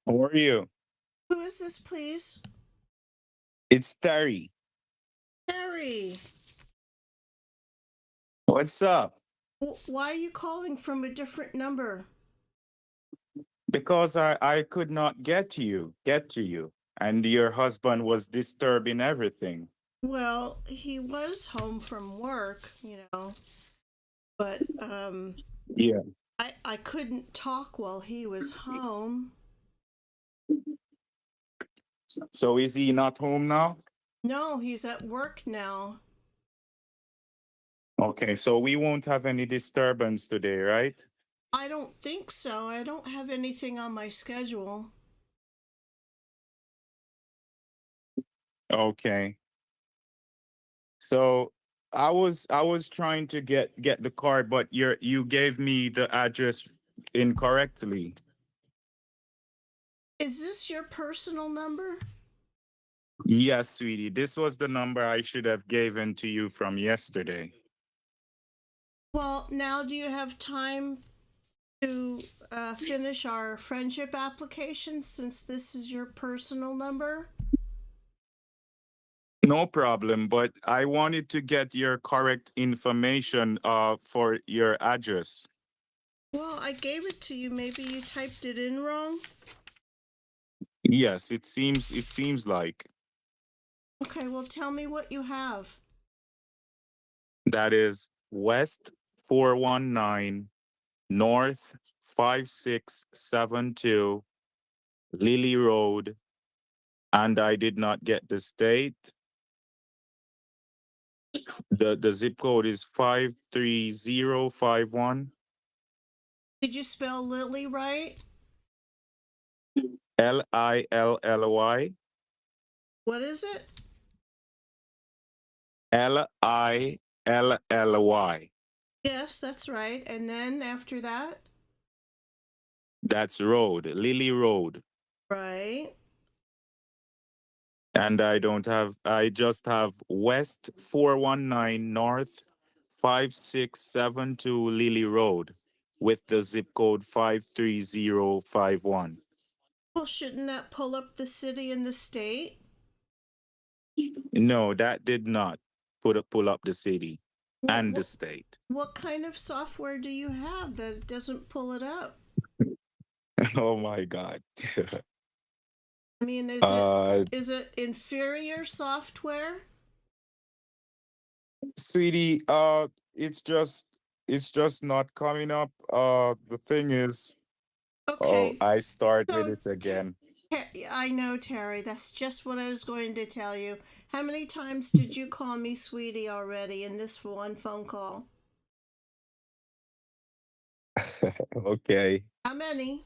How are you? Who is this, please? It's Terry. Harry. What's up? Why are you calling from a different number? Because I could not get to you. And your husband was disturbing everything. Well, he was home from work, but Yeah. I couldn't talk while he was home. So is he not home now? No, he's at work now. Okay, so we won't have any disturbance today, right? I don't think so. I don't have anything on my schedule. Okay. So I was trying to get the card, but you gave me the address incorrectly. Is this your personal number? Yes, sweetie. This was the number I should have given to you from yesterday. Well, now do you have time to finish our friendship application since this is your personal number? No problem, but I wanted to get your correct information for your address. Well, I gave it to you. Maybe you typed it in wrong. Yes, it seems like Okay, well, tell me what you have. that is West 419 North 5672 Lily Road, and I did not get the state. The zip code is 53051. Did you spell Lily right? Lilly. What is it? Lilly. Yes, that's right. And then after that? That's road, Lily Road. Right. And I just have West 419 North 5672 Lily Road with the zip code 53051. Well, shouldn't that pull up the city and the state? No, that did not pull up the city Well, and the state. what kind of software do you have that it doesn't pull it up? Oh my God. I mean, uh is it inferior software? Sweetie, it's just not coming up. The thing is, oh, Okay. I started So it again. I know, Terry. That's just what I was going to tell you. How many times did you call me sweetie already in this one phone call? Okay. How many?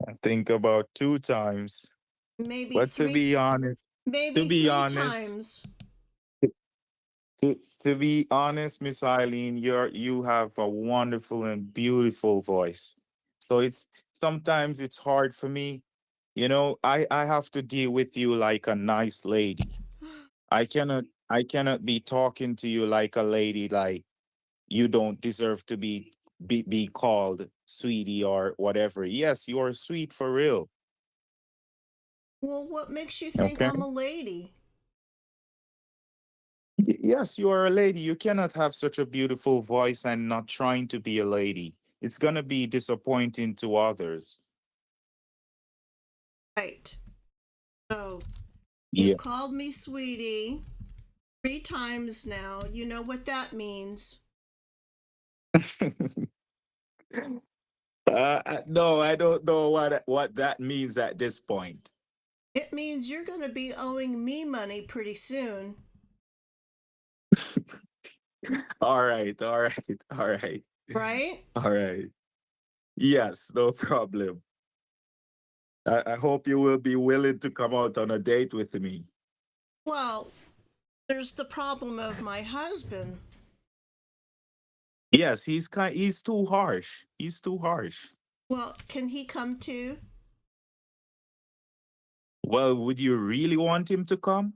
I think about two times. Maybe But to three. be honest, to Maybe be three honest, times. to be honest, Miss Eileen, you have a wonderful and beautiful voice. So it's sometimes it's hard for me. I have to deal with you like a nice lady. I cannot be talking to you like a lady, like you don't deserve to be called sweetie or whatever. Yes, you're sweet for real. Well, what makes you think Okay. I'm a lady? Yes, you are a lady. You cannot have such a beautiful voice and not trying to be a lady. It's gonna be disappointing to others. Right. So Yeah. you've called me sweetie three times now. You know what that means. No, I don't know what that means at this point. It means you're going to be owing me money pretty soon. All right, all right, all right, Right? all right. Yes, no problem. I hope you will be willing to come out on a date with me. Well, there's the problem of my husband. Yes, he's too harsh. He's too harsh. Well, can he come too? Well, would you really want him to come?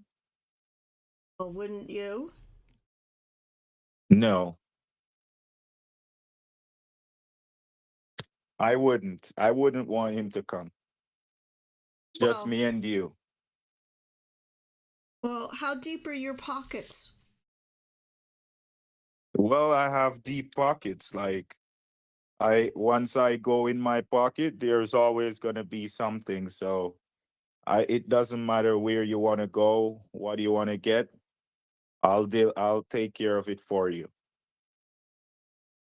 Well, wouldn't you? No. I wouldn't want him to come. Just Well, me and you. how deep are your pockets? Well, I have deep pockets. Like I once I go in my pocket, there's always gonna be something. So it doesn't matter where you want to go, what do you want to get. I'll take care of it for you.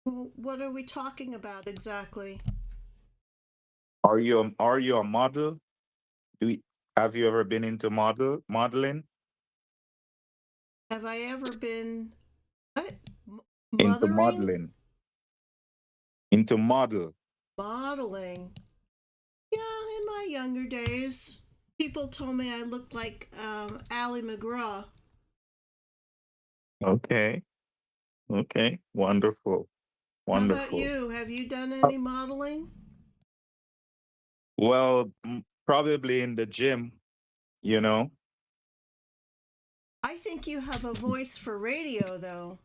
Well, what are we talking about exactly? Are you a model? Do you, have you ever been into modeling? Have I ever been what? Into Mothering? modeling. Into model. Modeling? Yeah, in my younger days. People told me I looked like Ally McGraw. Okay. Okay. Wonderful. How about Wonderful. you? Have you done Uh, any modeling? Well, probably in the gym, you know. I think you have a voice for radio, though.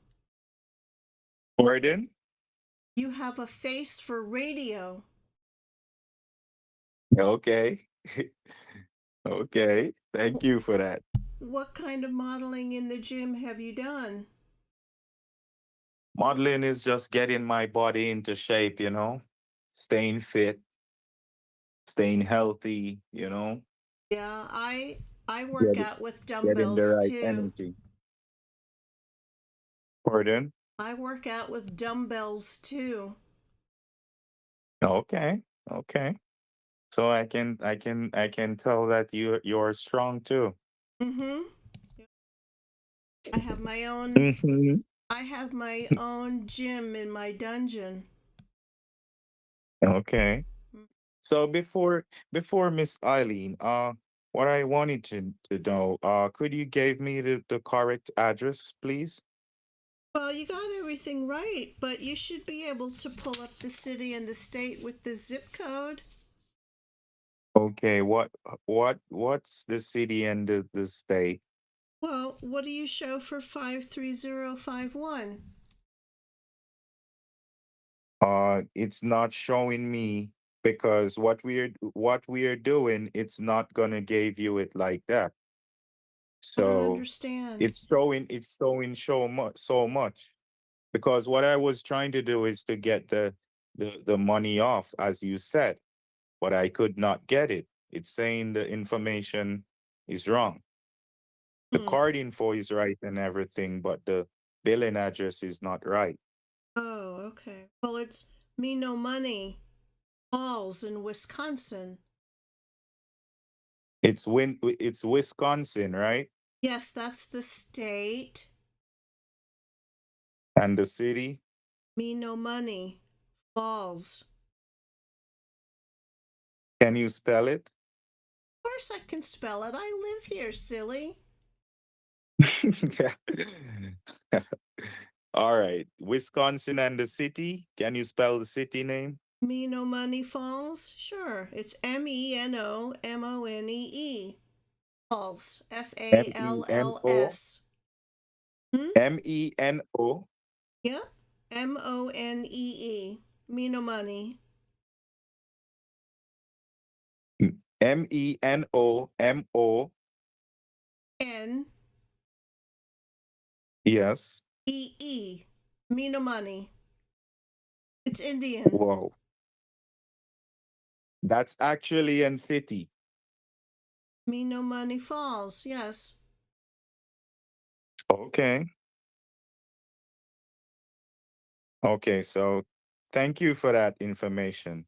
Pardon? You have a face for radio. Okay. Okay. Thank you for that. What kind of modeling in the gym have you done? Modeling is just getting my body into shape, staying fit, staying healthy, Yeah, I work Get, out with getting the dumbbells right too. energy. Pardon? I work out with dumbbells too. Okay. Okay. So I can tell that you're strong too. Mhm. I have my own Hmm. I have my own gym in my dungeon. Okay. So before Miss Eileen, what I wanted to know, could you give me the correct address, please? Well, you got everything right, but you should be able to pull up the city and the state with the zip code. Okay, what's the city and the state? Well, what do you show for 53051? It's not showing me because what we are doing, it's not gonna give you it like that. I don't So understand. it's showing so much because what I was trying to do is to get the money off, as you said, but I could not get it. It's saying the information is wrong. The Hmm. card info is right and everything, but the billing address is not right. Oh, okay. Well, it's Me No Money Falls in Wisconsin. It's Wisconsin, right? Yes, that's the state. And the city. Me No Money Falls. Can you spell it? Of course I can spell it. I live here, silly. All right. Wisconsin and the city. Can you spell the city name? Me No Money Falls? Sure. It's Menomonee. Falls. M E N O Falls. Hmm? Meno. Yep. Monee. Me No Money. Menomo. N Yes. E. Me No Money. It's Indian. Wow. That's actually in city. Me No Money Falls. Yes. Okay. Okay. So thank you for that information.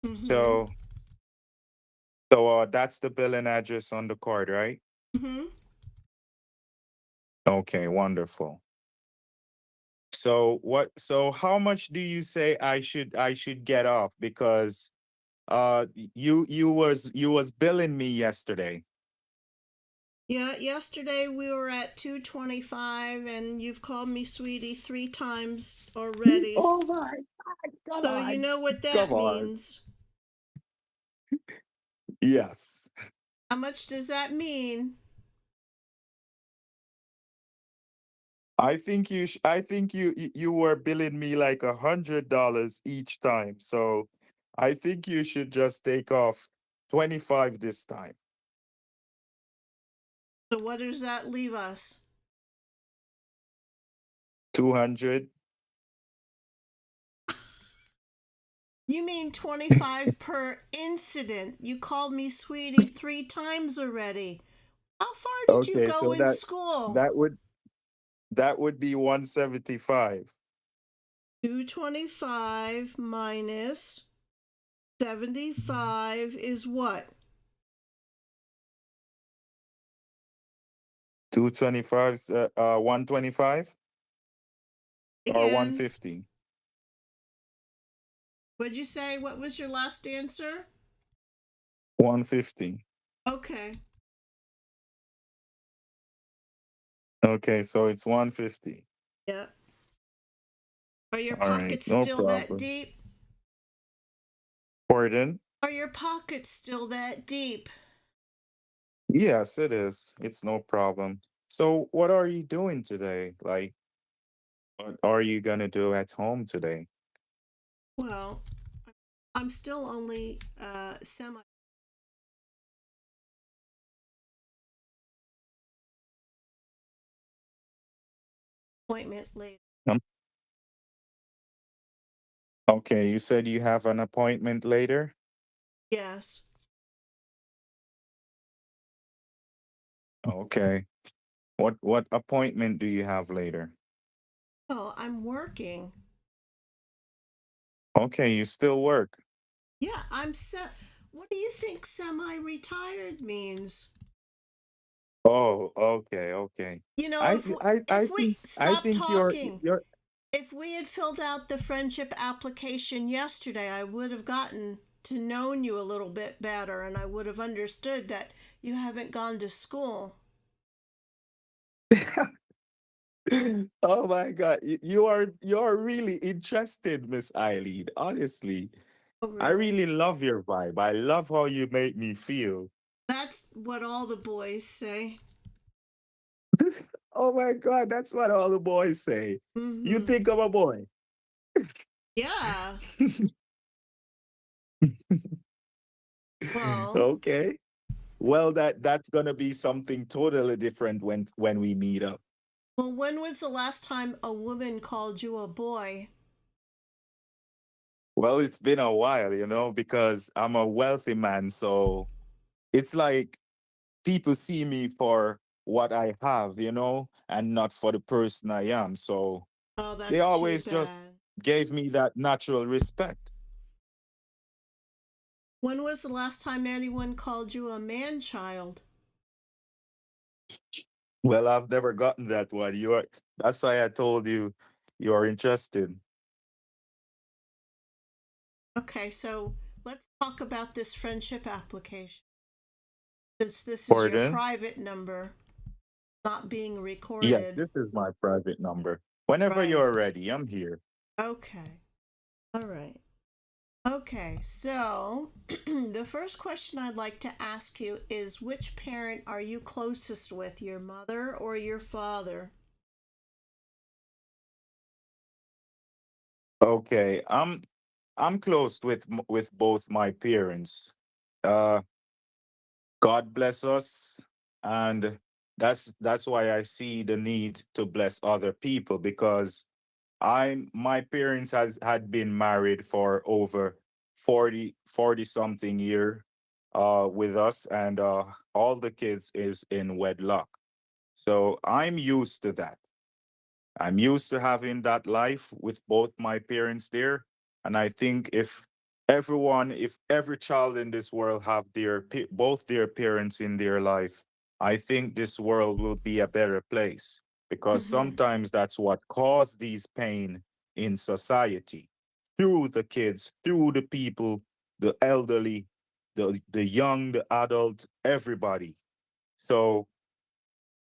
Mm-hmm. So that's the billing address on the card, right? Mm-hmm. Okay, wonderful. So how much do you say I should get off? Because you was billing me yesterday. Yeah, yesterday we were at 225 and you've called me sweetie 3 times already. Oh my God, come So you on. know what Come that on. means. Yes. How much does that mean? I think you were billing me like $100 each time. So I think you should just take off 25 this time. So what does that leave us? 200. You mean 25 per incident? You called me sweetie 3 times already. How far did you Okay, go so in school? that would that would be 175. 225 minus 75 is what? 225, 125 or Again, 150. what'd you say? What was your last answer? 150. Okay. Okay, so it's 150. Yeah. Are your All right, pockets no still that problem. deep? Pardon? Are your pockets still that deep? Yes, it is. It's no problem. So, what are you doing today? Like, what are you gonna do at home today? Well, I'm still only semi appointment late. Um, Okay, you said you have an appointment later? Yes. Okay. What appointment do you have later? Well, I'm working. Okay, you still work. Yeah, what do you think semi-retired means? Oh, okay, okay. You know, if we I stop think talking, you're if we had filled out the friendship application yesterday, I would have gotten to known you a little bit better and I would have understood that you haven't gone to school. Oh my God, you are really interested, Miss Eileen. Honestly, Oh, I really? really love your vibe. I love how you make me feel. That's what all the boys say. Oh my God, that's what all the boys say. You Mm-hmm. think I'm a boy? Yeah. Well, Okay. Well, that's gonna be something totally different when we meet up. when was the last time a woman called you a boy? Well, it's been a while, because I'm a wealthy man, so it's like people see me for what I have, and not for the person I am. So Oh, they that's too always just bad. gave me that natural respect. When was the last time anyone called you a man child? Well, I've never gotten that one. That's why I told you you're interested. Okay, so let's talk about this friendship application. Since this is your Pardon? private number, not being Yes, recorded. this is my private number. Whenever Right. you're ready, I'm here. Okay. All right. Okay, so the first question I'd like to ask you is which parent are you closest with, your mother or your father? Okay, I'm close with both my parents. Uh, God bless us, and that's why I see the need to bless other people because my parents had been married for over 40 something year with us, and all the kids is in wedlock. So I'm used to that. I'm used to having that life with both my parents there. And I think if every child in this world have both their parents in their life, I think this world will be a better place because Mm-hmm. sometimes that's what caused these pain in society through the kids, through the people, the elderly, the young, the adult, everybody. So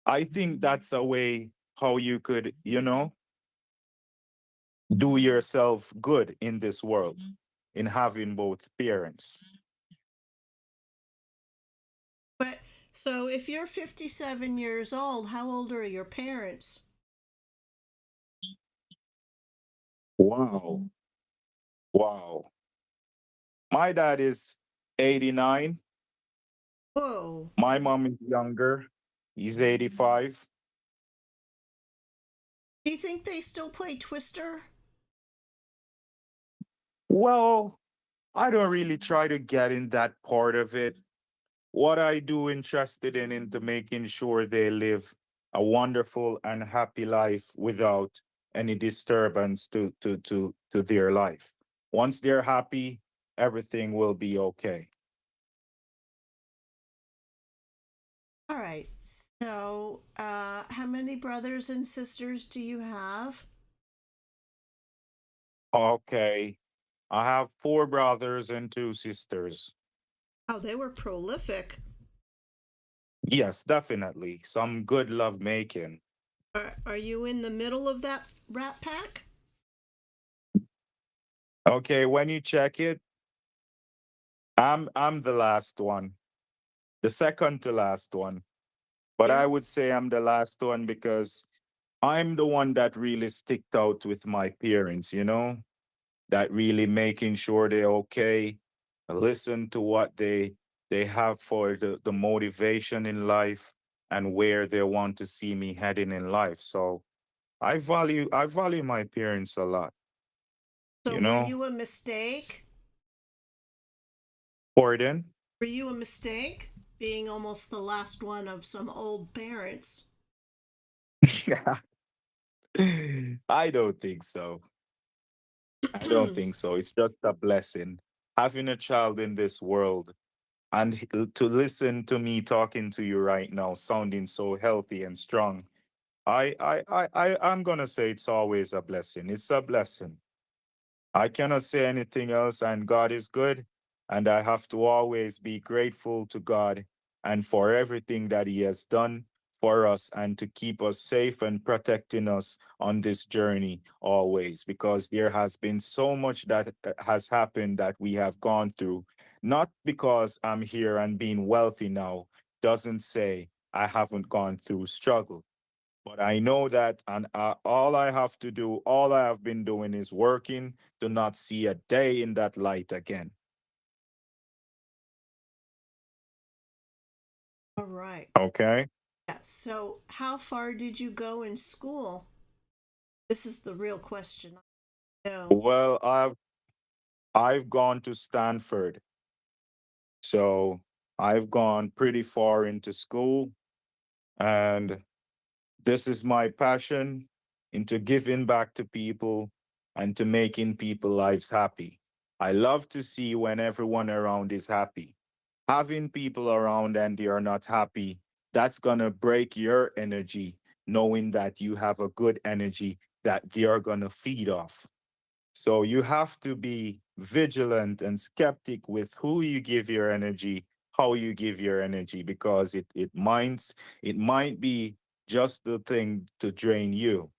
I think that's a way how you could, do yourself good in this world in having both parents. But so if you're 57 years old, how old are your parents? Wow. Wow. My dad is 89. Whoa. My mom is younger. He's 85. Do you think they still play Twister? Well, I don't really try to get in that part of it. What I do interested in into making sure they live a wonderful and happy life without any disturbance to their life. Once they're happy, everything will be okay. All right. So, how many brothers and sisters do you have? Okay. I have four brothers and two sisters. Oh, they were prolific. Yes, definitely. Some good love making. Are you in the middle of that rat pack? Okay, when you check it, I'm the last one. The second to last one. But I Yeah. would say I'm the last one because I'm the one that really sticked out with my parents, that really making sure they're okay, listen to what they have for the motivation in life and where they want to see me heading in life. So I value my parents a lot, So, you were know. you a mistake? Pardon? Were you a mistake being almost the last one of some old parents? I don't think so. I don't think so. It's just a blessing. Having a child in this world and to listen to me talking to you right now, sounding so healthy and strong. I'm gonna say it's always a blessing. It's a blessing. I cannot say anything else, and God is good. And I have to always be grateful to God and for everything that He has done for us and to keep us safe and protecting us on this journey always, because there has been so much that has happened that we have gone through. Not because I'm here and being wealthy now, doesn't say I haven't gone through struggle. But I know that, and all I have to do, all I have been doing is working to not see a day in that light again. All right. Okay. Yeah. So, how far did you go in school? This is the real question. No. Well, I've gone to Stanford, so I've gone pretty far into school, and this is my passion into giving back to people and to making people lives happy. I love to see when everyone around is happy. Having people around and they are not happy, that's gonna break your energy, knowing that you have a good energy that they are gonna feed off. So you have to be vigilant and skeptic with who you give your energy, how you give your energy, because it might be just the thing to drain you.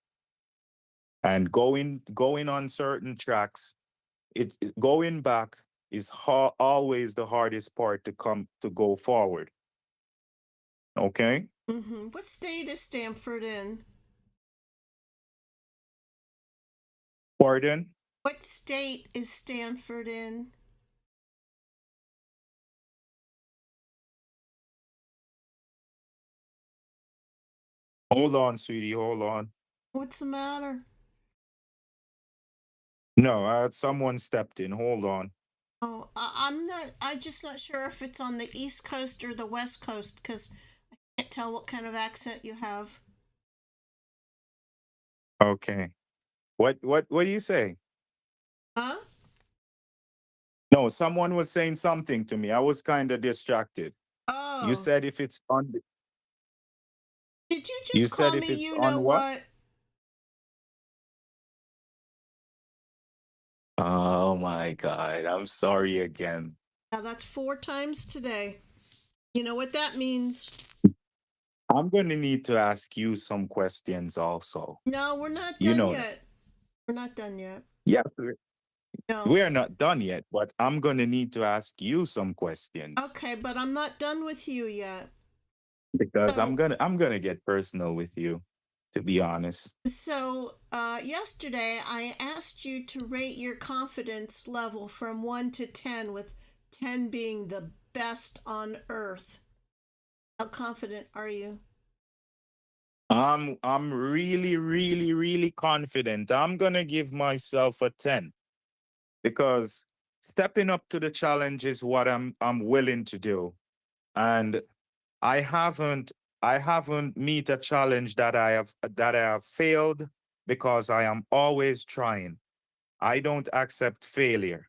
And going on certain tracks, going back is always the hardest part to come to go forward. Okay? What state is Stanford in? Pardon? What state is Stanford in? Hold on, sweetie, hold on. What's the matter? No, I had someone stepped in. Hold on. Oh, I'm not. I'm just not sure if it's on the East Coast or the West Coast because I can't tell what kind of accent you have. Okay. What do you say? Huh? No, someone was saying something to me. I was kind of distracted. You Oh, said if it's on did you you just said call if me? it's You know on what? what? Oh my God. I'm sorry again. Now that's 4 times today. You know what that means? I'm going to need to ask you some questions also. No, we're not You done know that. yet. We're not done yet. Yes, No. we are not done yet, but I'm going to need to ask you some questions Okay, but I'm not done with you yet. because I'm So, going to I'm going to get personal with you to be honest. So, yesterday I asked you to rate your confidence level from 1 to 10, with 10 being the best on earth. How confident are you? I'm really, really, really confident. I'm gonna give myself a 10 because stepping up to the challenge is what I'm willing to do. And I haven't I haven't meet a challenge that I have failed because I am always trying. I don't accept failure.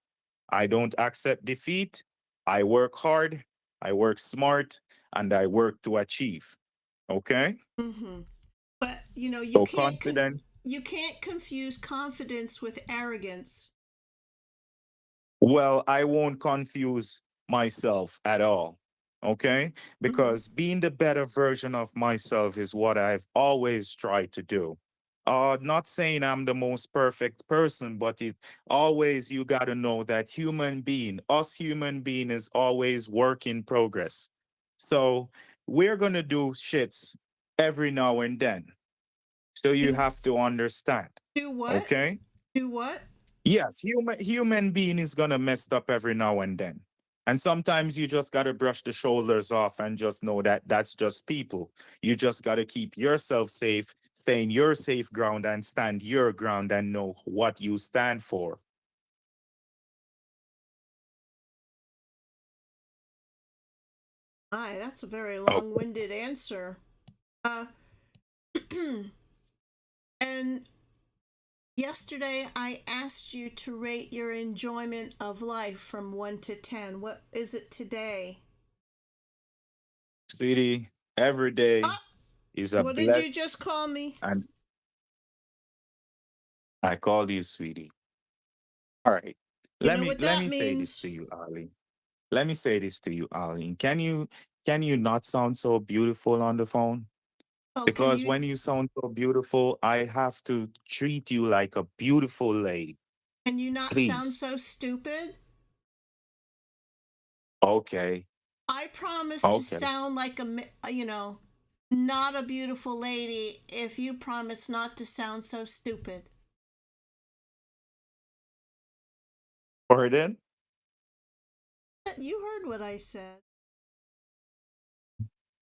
I don't accept defeat. I work hard, I work smart, and I work to achieve. Okay? Mm-hmm. But you know, So confident. you can't confuse confidence with arrogance. Well, I won't confuse myself at all. Okay? Mm-hmm. Because being the better version of myself is what I've always tried to do. Not saying I'm the most perfect person, but it always you gotta know that us human being is always work in progress. So we're gonna do shits every now and then. So you Do have to understand. do what? Okay? Do what? Yes, human being is gonna mess up every now and then. And sometimes you just gotta brush the shoulders off and just know that that's just people. You just gotta keep yourself safe, stay in your safe ground and stand your ground and know what you stand for. Aye, that's a very Okay. long-winded answer. Uh, and yesterday I asked you to rate your enjoyment of life from 1 to 10. What is it today? Sweetie, every day Ah, is a what did you blessed just call me? and I call you sweetie. All right. You Let know me what let that me say this means? to you, Ali. Let me say this to you, Ali. Can you not sound so beautiful on the phone? Oh, Because when you sound so beautiful, I have to treat you like a beautiful lady. can you not sound Please. so stupid? Okay. I promise to Okay. sound like not a beautiful lady if you promise not to sound so stupid. Pardon? You heard what I said.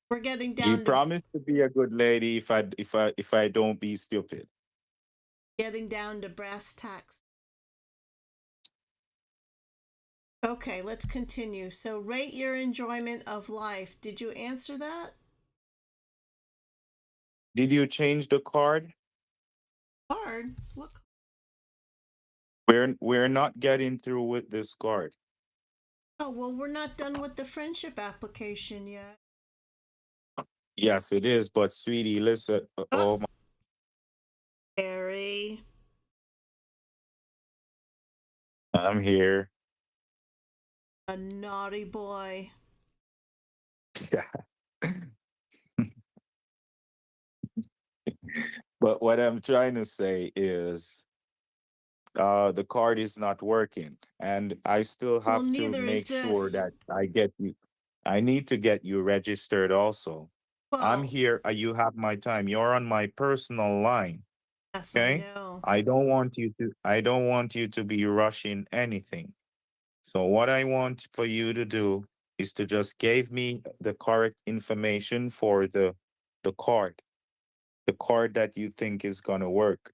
We're You promise to be a good lady if I don't be stupid. getting down to brass tacks. Okay, let's continue. So rate your enjoyment of life. Did you answer that? Did you change the card? Hard. What? We're not getting through with this card. Oh, well, we're not done with the friendship application yet. Yes, it is, but sweetie, listen. Oh, Oh my, Harry. I'm here. A naughty boy. But what I'm trying to say is the card is not working and I still Well, have to neither is make sure this. that I need to get you registered also. I'm Well, here, you have my time, you're on my personal line. yes, I Okay? know. I don't want you to be rushing anything. So what I want for you to do is to just give me the correct information for the card that you think is going to work.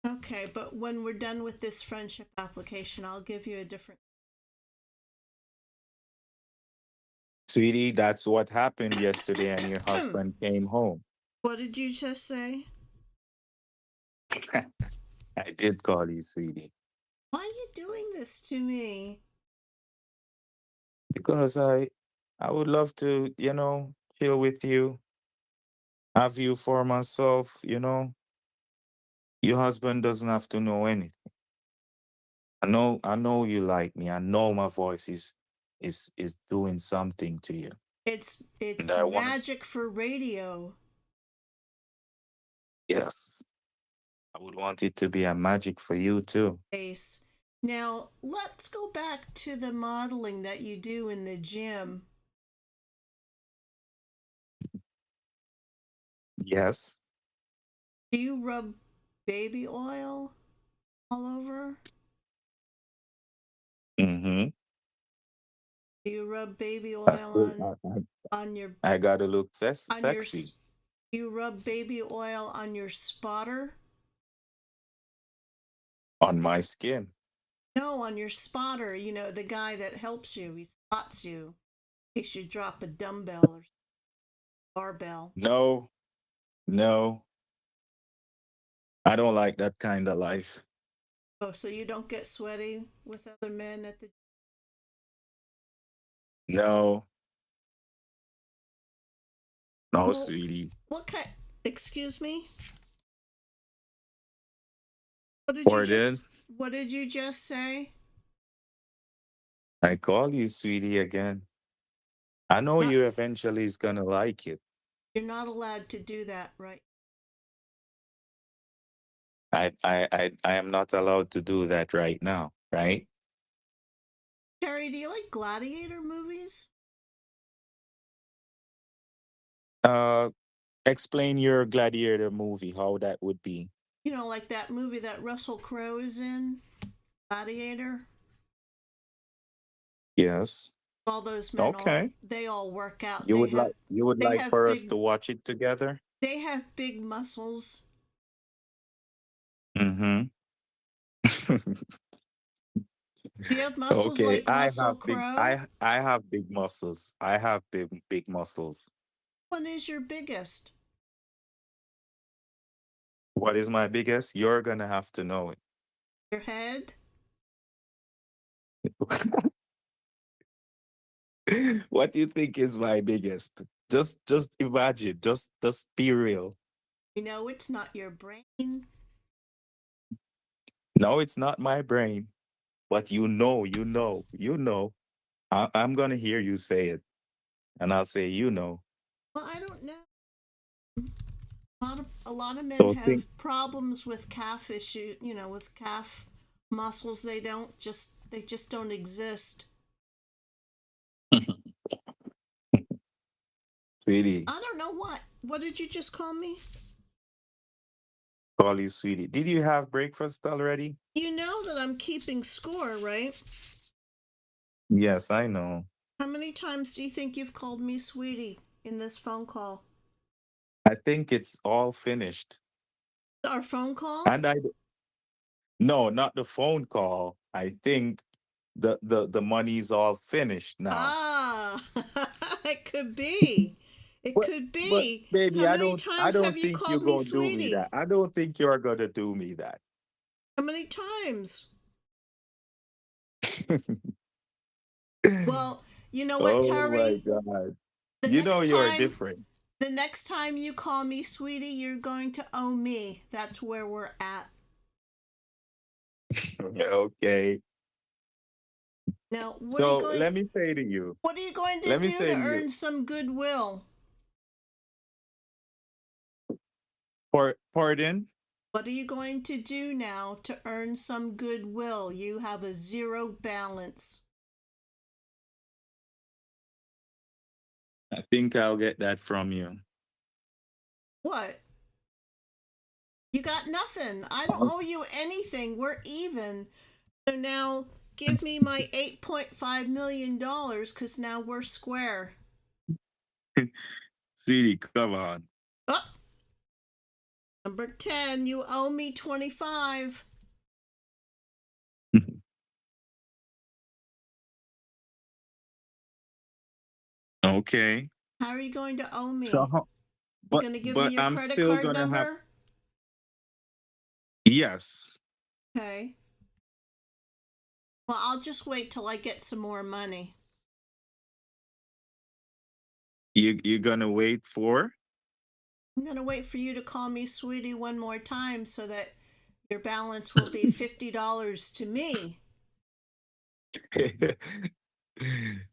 Okay, but when we're done with this friendship application, I'll give you a different. Sweetie, that's what happened yesterday, and your husband came home. What did you just say? I did call you sweetie Why are you doing this to me? because I would love to, chill with you, have you for myself. Your husband doesn't have to know anything. I know you like me. I know my voice is doing something to you. And It's I want to, magic for radio. yes, I would want it to be a magic for you too. Ace. Now, let's go back to the modeling that you do in the gym. Yes. Do you rub baby oil all over? Mm-hmm. Do you rub baby That's oil good. on your I gotta look on your sexy do you rub baby oil on your spotter? on my skin. No, on your spotter, the guy that helps you. He spots you in case you drop a dumbbell or barbell. No, no, I don't like that kind of life. Oh, so you don't get sweaty with other men at the No, no, well, sweetie. what kind excuse me? What did you Or then just what did you just say? I call you sweetie again. I know Not you eventually is gonna like it. you're not allowed to do that, right? I am not allowed to do that right now, right? Terry, do you like gladiator movies? Uh, explain your gladiator movie, how that would be. Like that movie that Russell Crowe is in, Gladiator. Yes. All those men all Okay. they all work out. You would like They have for us big to watch it together? they have big muscles. Mm-hmm. Do you have muscles Okay. like Russell Crowe? I have big muscles. I have big muscles. What is your biggest? What is my biggest? You're gonna have to know Your head? it. What do you think is my biggest? Just imagine. Just be real. It's not your brain. No, it's not my brain, but you know. I'm gonna hear you say it, and I'll say, you know. Well, I don't know. A lot of men So think. have problems with calf issue, with calf muscles. They just don't exist. Sweetie, I don't know what. What did you just call me? call you sweetie. Did you have breakfast already? You know that I'm keeping score, right? Yes, I know. How many times do you think you've called me sweetie in this phone call? I think it's all finished. Our phone call? And I no, not the phone call. I think the money's all finished now. Ah, it could be. It could But be. baby, How many I times have don't you think you're called me gonna do me that. sweetie? I don't think you're gonna do me that. How many times? Well, you know what, Oh my Terry? God. The You know next you're time, different. the next time you call me sweetie, you're going to owe me. That's where we're at. Okay. Now, So let me say to you, what are you going to let me do say to to you, earn some goodwill? pardon? What are you going to do now to earn some goodwill? You have a zero balance. I think I'll get that from you. What? You got nothing. I don't Oh. owe you anything. We're even. So now give me my $8.5 million because now we're square. Sweetie, come on. Oh, number 10, you owe me 25. Okay. How are you going to owe So, me? You but going to give me your I'm credit still card gonna have, number? yes. Okay. Well, I'll just wait till I get some more money. You're gonna wait for? I'm going to wait for you to call me sweetie one more time so that your balance will be $50 to me.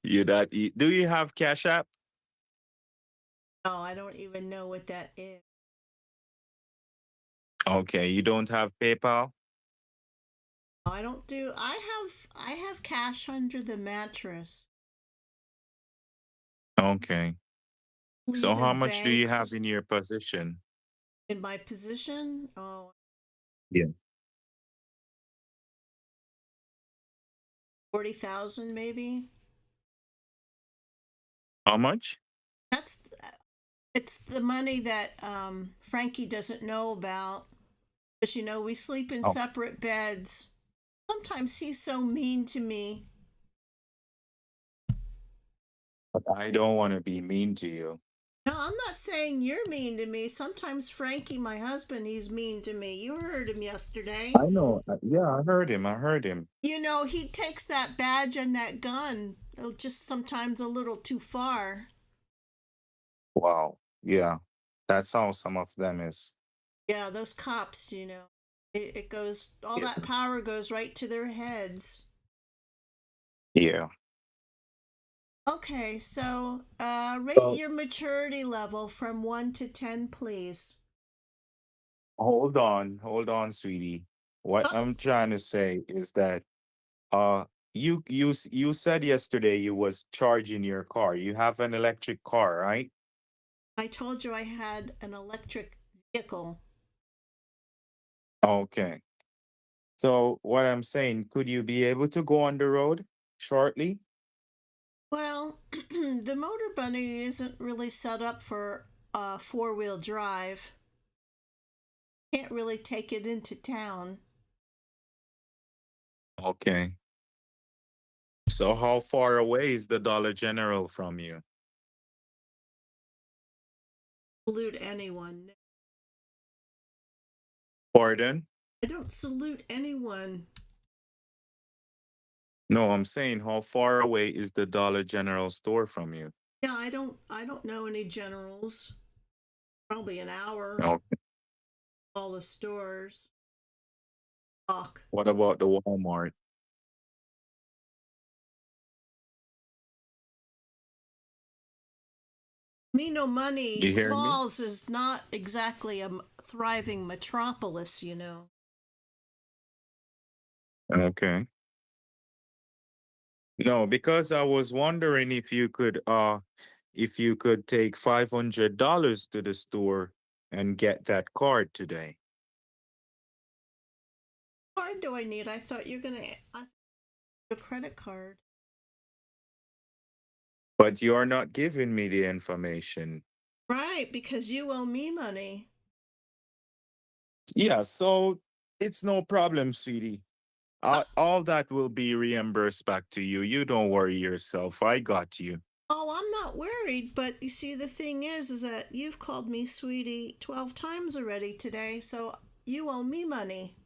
You not do you have Cash App? No, I don't even know what that is. Okay, you don't have PayPal? No, I don't do. I have cash under the mattress. Okay. So Leave how in much do you have banks. in your possession? In my position, oh, Yeah. 40,000 maybe. How much? That's it's the money that Frankie doesn't know about. Because we sleep in Oh, separate beds. Sometimes he's so mean to me. but I don't want to be mean to you. No, I'm not saying you're mean to me. Sometimes Frankie, my husband, he's mean to me. You heard him yesterday. I know. Yeah, I heard him. I heard him. He takes that badge and that gun just sometimes a little too far. Wow. Yeah. That's how some of them is. Yeah, those cops, it goes, all Yeah. that power goes right to their heads. Yeah. Okay, so rate So your maturity level from 1 to 10, please. hold on, sweetie. What Oh, I'm trying to say is that uh you said yesterday you was charging your car. You have an electric car, right? I told you I had an electric vehicle. Okay. So what I'm saying, could you be able to go on the road shortly? Well, the motor bunny isn't really set up for four-wheel drive. Can't really take it into town. Okay. So how far away is the Dollar General from you? Salute anyone. Pardon? I don't salute anyone. No, I'm saying how far away is the Dollar General store from you? Yeah, I don't know any generals. Probably an hour. Okay. All the stores. Fuck. What about the Walmart? Me no money. You hear me? Falls is not exactly a thriving metropolis. Okay. No, because I was wondering if you could take $500 to the store and get that card today. Card do I need? I thought you're gonna a credit card. But you're not giving me the information. Right, because you owe me money. Yeah, so it's no problem, sweetie. All that will be reimbursed back to you. You don't worry yourself. I got you. Oh, I'm not worried, but you see, the thing is that you've called me sweetie 12 times already today, so you owe me money.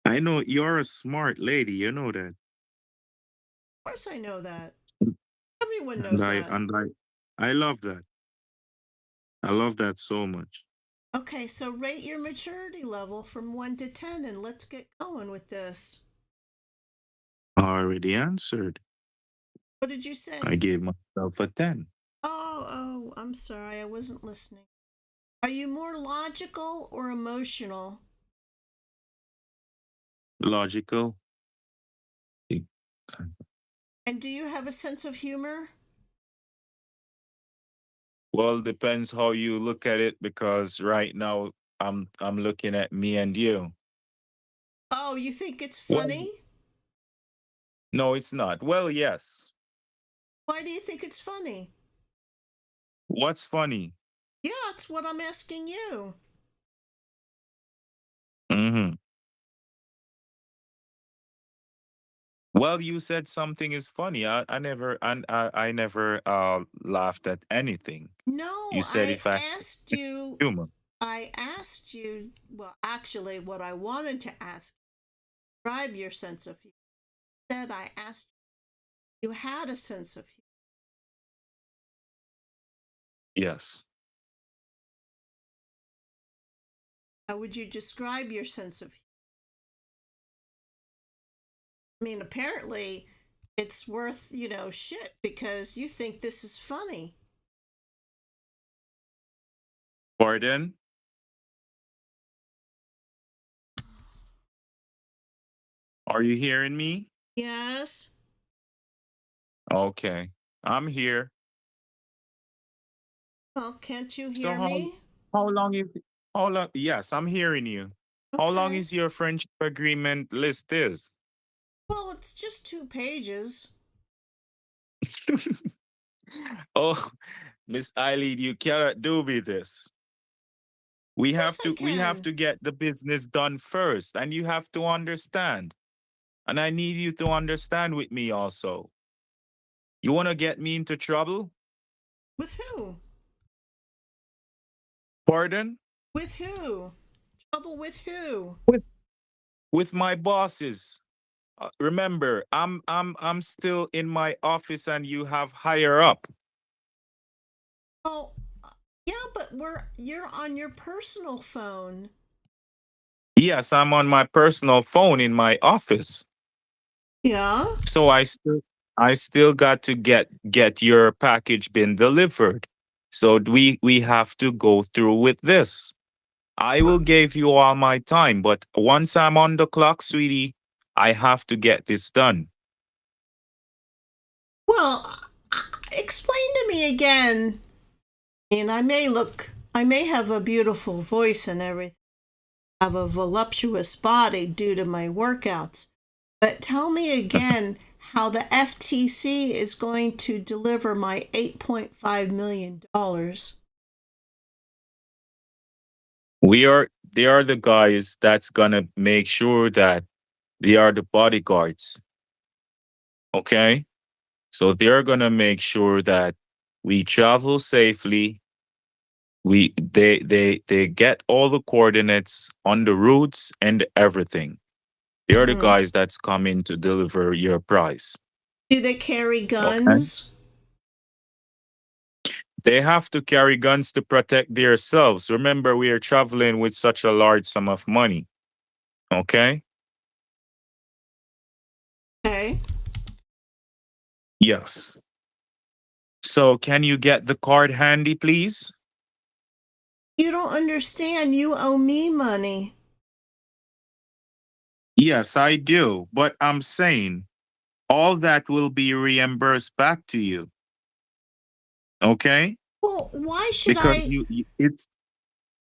I know you're a smart lady, you know that. Of course, I know that. Everyone And knows I that. and I love that. I love that so much. Okay, so rate your maturity level from 1 to 10 and let's get going with this. I already answered. What did you I say? gave myself a 10. Oh, I'm sorry, I wasn't listening. Are you more logical or emotional? Logical. And do you have a sense of humor? Well, depends how you look at it because right now I'm looking at me and you. Oh, you think it's Well, funny? no, it's not. Well, yes. Why do you think it's funny? What's funny? Yeah, that's what I'm asking you. Hmm. Well, you said something is funny. I never laughed at anything. You No, said if I humor. I asked you, well, actually, what I wanted to ask, describe your sense of humor. Instead, I asked you had a sense of humor. Yes. How would you describe your sense of humor? I mean, apparently it's worth, shit because you think this is funny. Pardon? Are you hearing me? Yes. Okay. I'm here. Well, can't you So hear me? how long is how long? Yes, I'm hearing you. How long Okay. is your friendship agreement list is? Well, it's just 2 pages. Oh, Miss Eileen, you cannot do me this. We Of course have I to can. get the business done first, and you have to understand. And I need you to understand with me also. You want to get me into trouble? With who? Pardon? With who? Trouble with who? With with my bosses. Remember, I'm still in my office and you have higher up. Oh, yeah, but you're on your personal phone. Yes, I'm on my personal phone in my office. Yeah? So I still got to get your package been delivered. So we have to go through with this. I will give you all my time, but once I'm on the clock, sweetie, I have to get this done. Well, explain to me again. And I may have a beautiful voice and everything, have a voluptuous body due to my workouts. But tell me again how the FTC is going to deliver my $8.5 million. They are the guys that's gonna make sure that they are the bodyguards. Okay? So they're gonna make sure that we travel safely. They get all the coordinates on the routes and everything. They're the Hmm. guys that's coming to deliver your prize. Do they carry Okay. guns? They have to carry guns to protect themselves. Remember, we are traveling with such a large sum of money. Okay? Okay. Yes. So can you get the card handy, please? You don't understand. You owe me money. Yes, I do. But I'm saying all that will be reimbursed back to you. Okay? Well, why should Because I? it's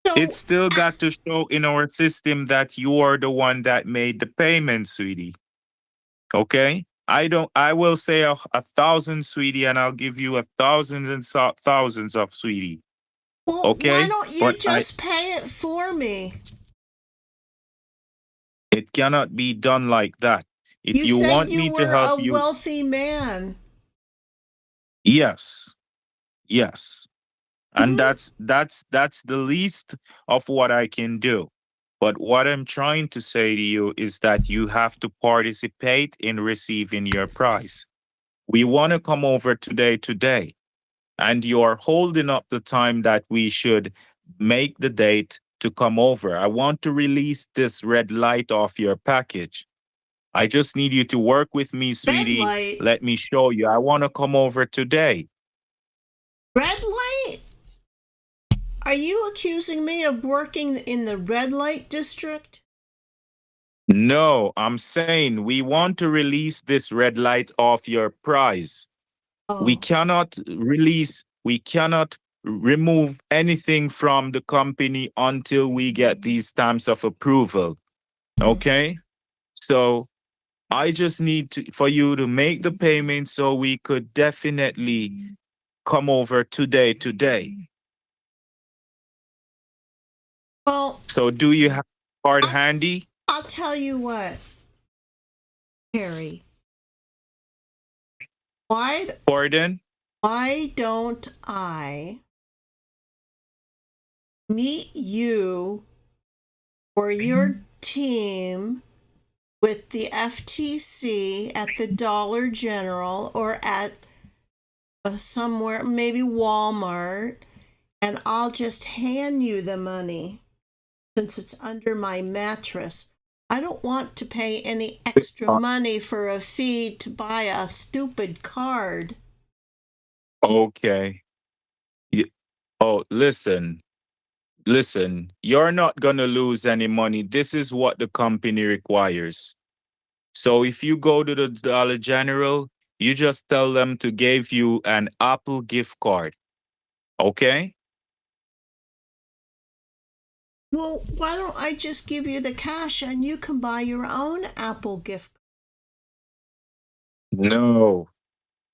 So, still got to show in our system that you are the one that made the payment, sweetie. Okay? I will say 1,000, sweetie, and I'll give you 1,000 and thousands of sweetie. well, why Okay? don't you But just pay it for me? it cannot be done like that. If You you said want you me to were help a you, wealthy man. yes. Yes. And Hmm. that's the least of what I can do. But what I'm trying to say to you is that you have to participate in receiving your prize. We want to come over today, and you are holding up the time that we should make the date to come over. I want to release this red light off your package. I just need you to work with me, Red sweetie. light. Let me show you. I want to come over today. Red light? Are you accusing me of working in the red light district? No, I'm saying we want to release this red light off your prize. We Oh. cannot we cannot remove anything from the company until we get these stamps of approval. Hmm. Okay? So I just need for you to make the payment so we could definitely come over today. Well, So do you have a card I'll, handy? I'll tell you what, Harry. Why, Pardon? why don't I meet you or your team with the FTC at the Dollar General or at somewhere, maybe Walmart, and I'll just hand you the money since it's under my mattress. I don't want to pay any extra money for a fee to buy a stupid card. Okay. Y- Oh, listen, you're not going to lose any money. This is what the company requires. So if you go to the Dollar General, you just tell them to give you an Apple gift card. Okay? Well, why don't I just give you the cash and you can buy your own Apple gift? No.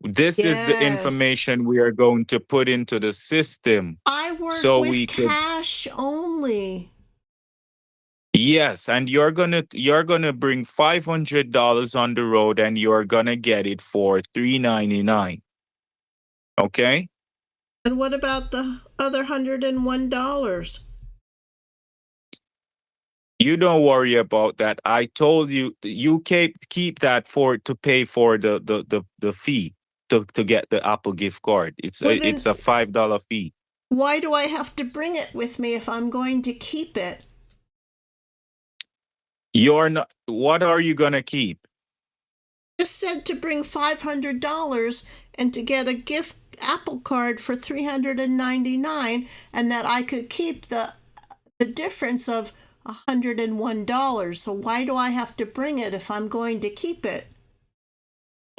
This is the Yes. information we are going to put into the system I work so with we could. cash only. Yes, and you're gonna bring $500 on the road and you're gonna get it for $399. Okay? And what about the other $101? You don't worry about that. I told you you keep that for to pay for the fee to get the Apple gift card. It's Well, a then it's a $5 fee. why do I have to bring it with me if I'm going to keep it? You're not what are you gonna keep? Just said to bring $500 and to get a gift Apple card for $399 and that I could keep the difference of $101. So why do I have to bring it if I'm going to keep it?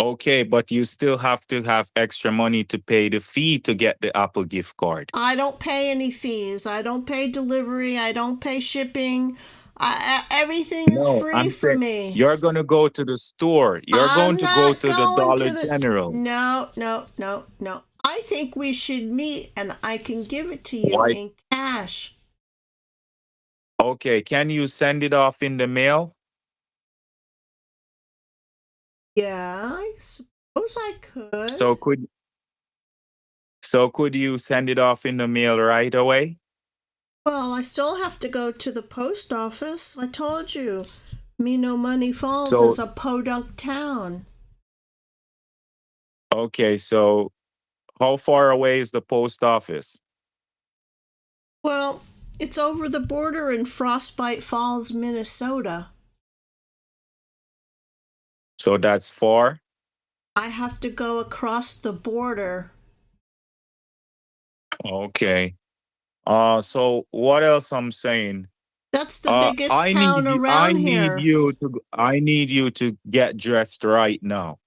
Okay, but you still have to have extra money to pay the fee to get the Apple gift card. I don't pay any fees. I don't pay delivery. I don't pay shipping. Everything is No, free I'm for saying me. you're gonna go to the store. You're going I'm to go not to the going Dollar to the. General. No, no, no, no. I think we should meet and I can give it to you Why? in cash. Okay, can you send it off in the mail? Yeah, I suppose I So could. could so could you send it off in the mail right away? Well, I still have to go to the post office. I told you, Mino Money Falls So is a podunk town. okay, so how far away is the post office? Well, it's over the border in Frostbite Falls, Minnesota. So that's far. I have to go across the border. Okay. So what else I'm saying? That's the biggest I need town you. I around need here. you to. I need you to get dressed right now.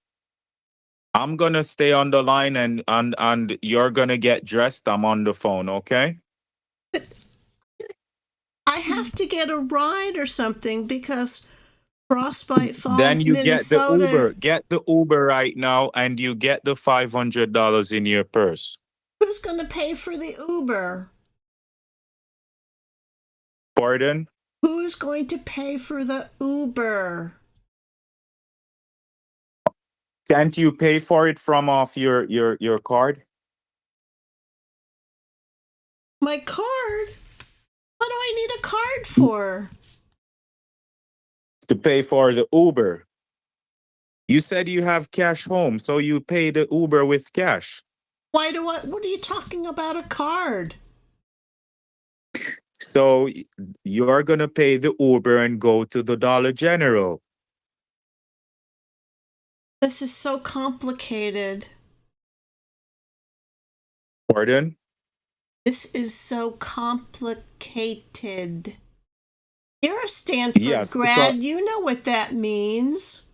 I'm gonna stay on the line and you're gonna get dressed. I'm on the phone, okay? I have to get a ride or something because Frostbite Then Falls, you get the Minnesota. Uber. Get the Uber right now, and you get the $500 in your purse. Who's going to pay for the Uber? Pardon? Who's going to pay for the Uber? Can't you pay for it from off your card? My card? What do I need a card for? To pay for the Uber. You said you have cash home, so you pay the Uber with cash. What are you talking about a card? So you're gonna pay the Uber and go to the Dollar General. This is so complicated. Pardon? This is so complicated. You're a Stanford Yes, because grad. You know what that means.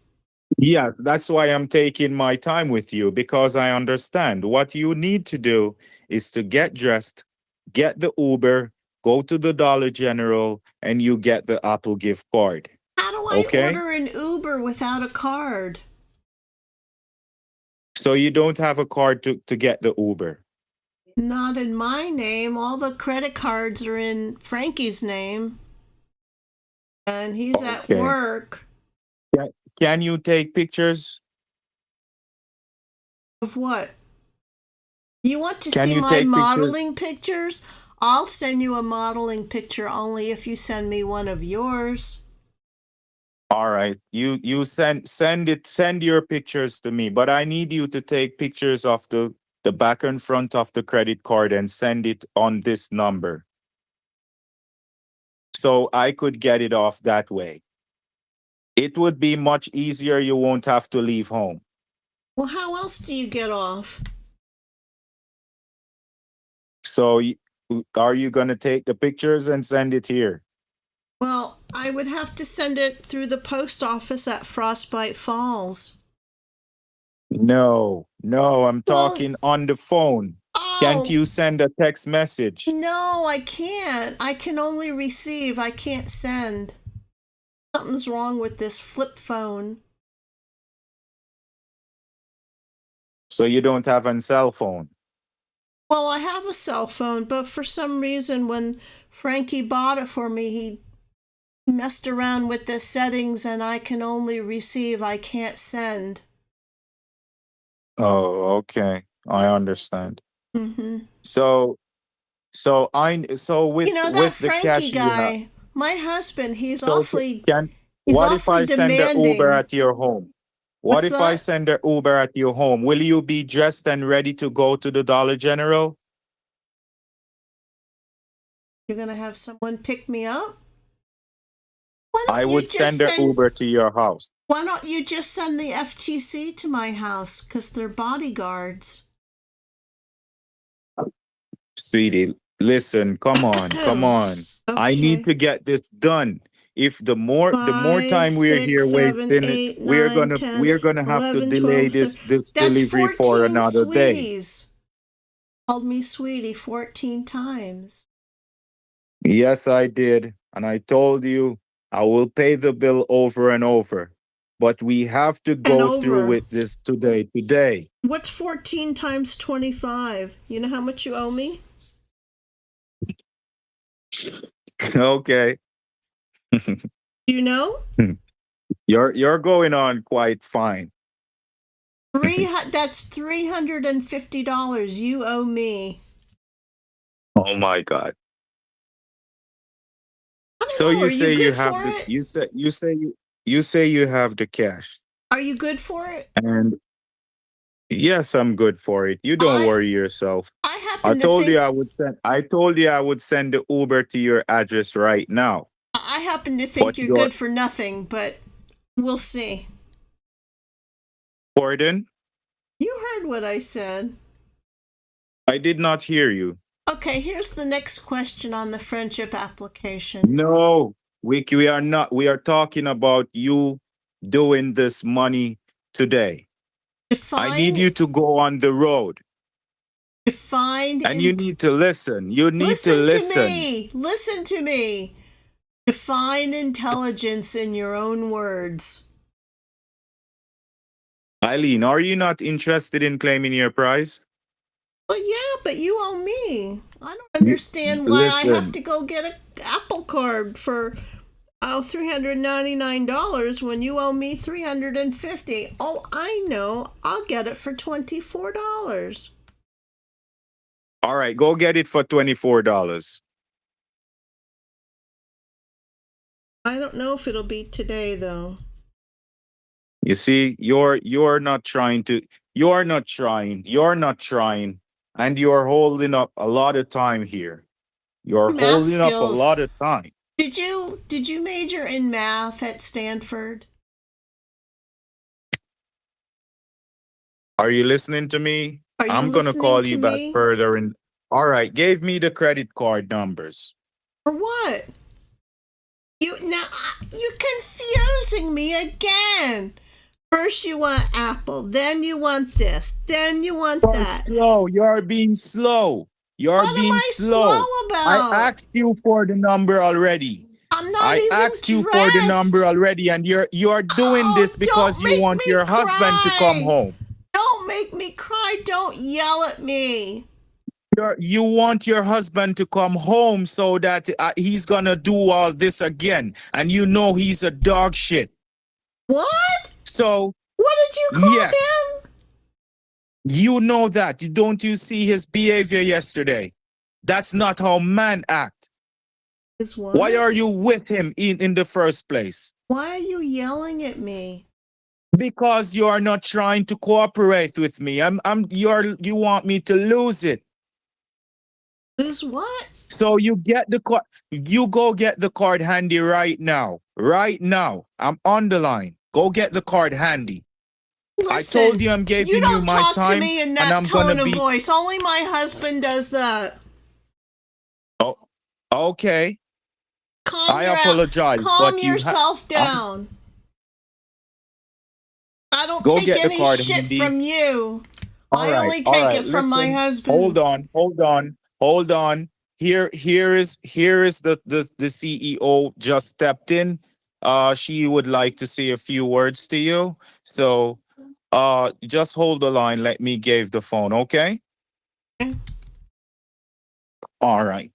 yeah, that's why I'm taking my time with you because I understand what you need to do is to get dressed, get the Uber, go to the Dollar General, and you get the Apple gift card. How do I Okay? order an Uber without a card? So you don't have a card to get the Uber. Not in my name. All the credit cards are in Frankie's name, and he's at Okay. work. Can you take pictures? Of what? You want to Can see you my take pictures? modeling pictures? I'll send you a modeling picture only if you send me one of yours. All right. You send your pictures to me, but I need you to take pictures of the back and front of the credit card and send it on this number. So I could get it off that way. It would be much easier. You won't have to leave home. Well, how else do you get off? So are you going to take the pictures and send it here? Well, I would have to send it through the post office at Frostbite Falls. No, I'm Well, talking on the phone. Can't you send a text message? No, I can't. I can only receive. I can't send. Something's wrong with this flip phone. So you don't have a cell phone? Well, I have a cell phone, but for some reason, when Frankie bought it for me, he messed around with the settings and I can only receive. I can't send. Oh, okay. I understand. Mm-hmm. So You know that with the Frankie cash you have, guy, my husband, so he's what if awfully I send the Uber demanding. at your home? What What's if I that? send the Uber at your home? Will you be dressed and ready to go to the Dollar General? You're gonna have someone pick me up? Why I don't you would just send the send Uber to your house. Why don't you just send the FTC to my house? Because they're bodyguards. Sweetie, listen, come on, come on. I need Okay. to get this done. If the more 5, time we're 6, here 7, wasting, 8, we're 9, gonna 10, we're gonna have to 11, delay 12, this 13. That's delivery for 14 another day. sweeties. Called me sweetie 14 times. Yes, I did. And I told you I will pay the bill over and over. But we have to And go through over. with this today. Today. What's 14 times 25? You know how much you owe me? Okay. You know? You're going on quite fine. That's $350 you owe me. Oh my God. I So don't know. you Are you say you good have for the it? you say you have the cash. Are you good for it? And yes, I'm good for it. You don't I worry yourself. I happen to I told you I would send the Uber to your address right now. think But you're your good for nothing, but we'll see. Gordon, You heard what I said. I did not hear you. Okay, here's the next question on the friendship application. No, we are not. We are talking about you doing this money today. I need Define you to go on the road define and you in need to listen. You need to Listen to listen. me. Listen to me. Define intelligence in your own words. Eileen, are you not interested in claiming your prize? Well, yeah, but you owe me. I don't understand why I have Listen, to go get an Apple Card for $399 when you owe me $350. Oh, I know. I'll get it for $24. all right, go get it for $24. I don't know if it'll be today though. You see, you're not trying to you're not trying. You're not trying. And you're holding up a lot of time here. You're Math holding up a skills. lot of time. Did you major in math at Stanford? Are you listening to me? Are you I'm gonna listening call to you back me? further and all right, gave me the credit card numbers. Or what? You're confusing me again. First you want Apple, then you want this, then you want You're that. slow. You're being slow. You're What am being I slow. slow I about? asked you for the number already. I'm not I even asked you for the number dressed. already, and you're doing Oh, this because don't you make want me your husband to come cry. home. Don't make me cry. Don't yell at me. You want your husband to come home so that he's gonna do all this again, and you know he's a dog shit. What? So What did you call yes, him? you know that. Don't you see his behavior yesterday? That's not how men act. Is what? Why are you with him in the first place? Why are you yelling at me? Because you are not trying to cooperate with me. You want me to lose it. Lose what? So you get the card. You go get the card handy right now. Right now. I'm on the line. Go get the card handy. I told Listen, you I'm you giving you don't my talk to time, me in and that I'm gonna tone of be. voice. Only my husband does that. Oh, okay. I apologize, Calm but yourself down. I don't go take get the any card shit handy. from you. I only All take right. it from my Listen. husband. Hold on. Hold on. Hold on. Here is the CEO just stepped in. She would like to say a few words to you. So just hold the line. Let me give the phone, okay? All right.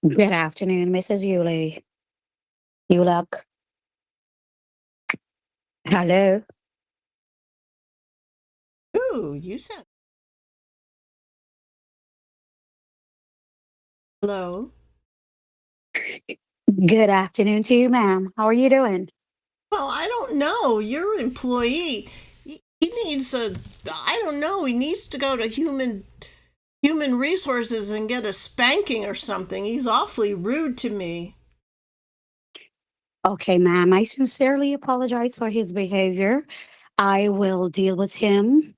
Good afternoon, Mrs. Ulak. Hello. Ooh, you said hello. Good afternoon to you, ma'am. How are you doing? Well, I don't know. Your employee, he needs a, I don't know. He needs to go to human resources and get a spanking or something. He's awfully rude to me. Okay, ma'am. I sincerely apologize for his behavior. I will deal with him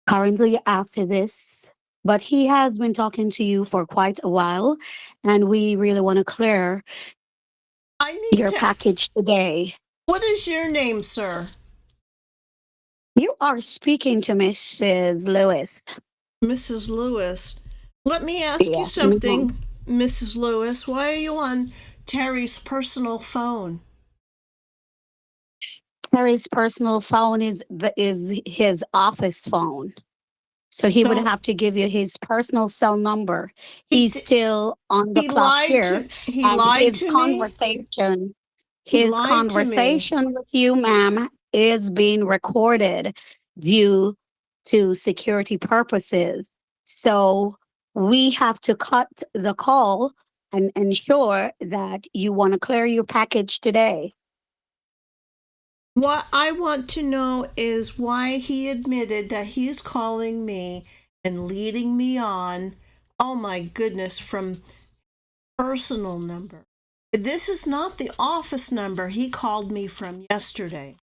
currently after this. But he has been talking to you for quite a while, and we really want to clear I need your to. package today. What is your name, sir? You are speaking to Mrs. Lewis. Mrs. Lewis. Let me ask you Yes, ma'am. something, Mrs. Lewis. Why are you on Terry's personal phone? Terry's personal phone is his office phone. So he would So have to give you his personal cell number. he He's still on the clock here, he and lied to me. He his lied to me. conversation with you, ma'am, is being recorded due to security purposes. So we have to cut the call and ensure that you want to clear your package today. What I want to know is why he admitted that he's calling me and leading me on. Oh my goodness, from personal number. This is not the office number he called me from yesterday.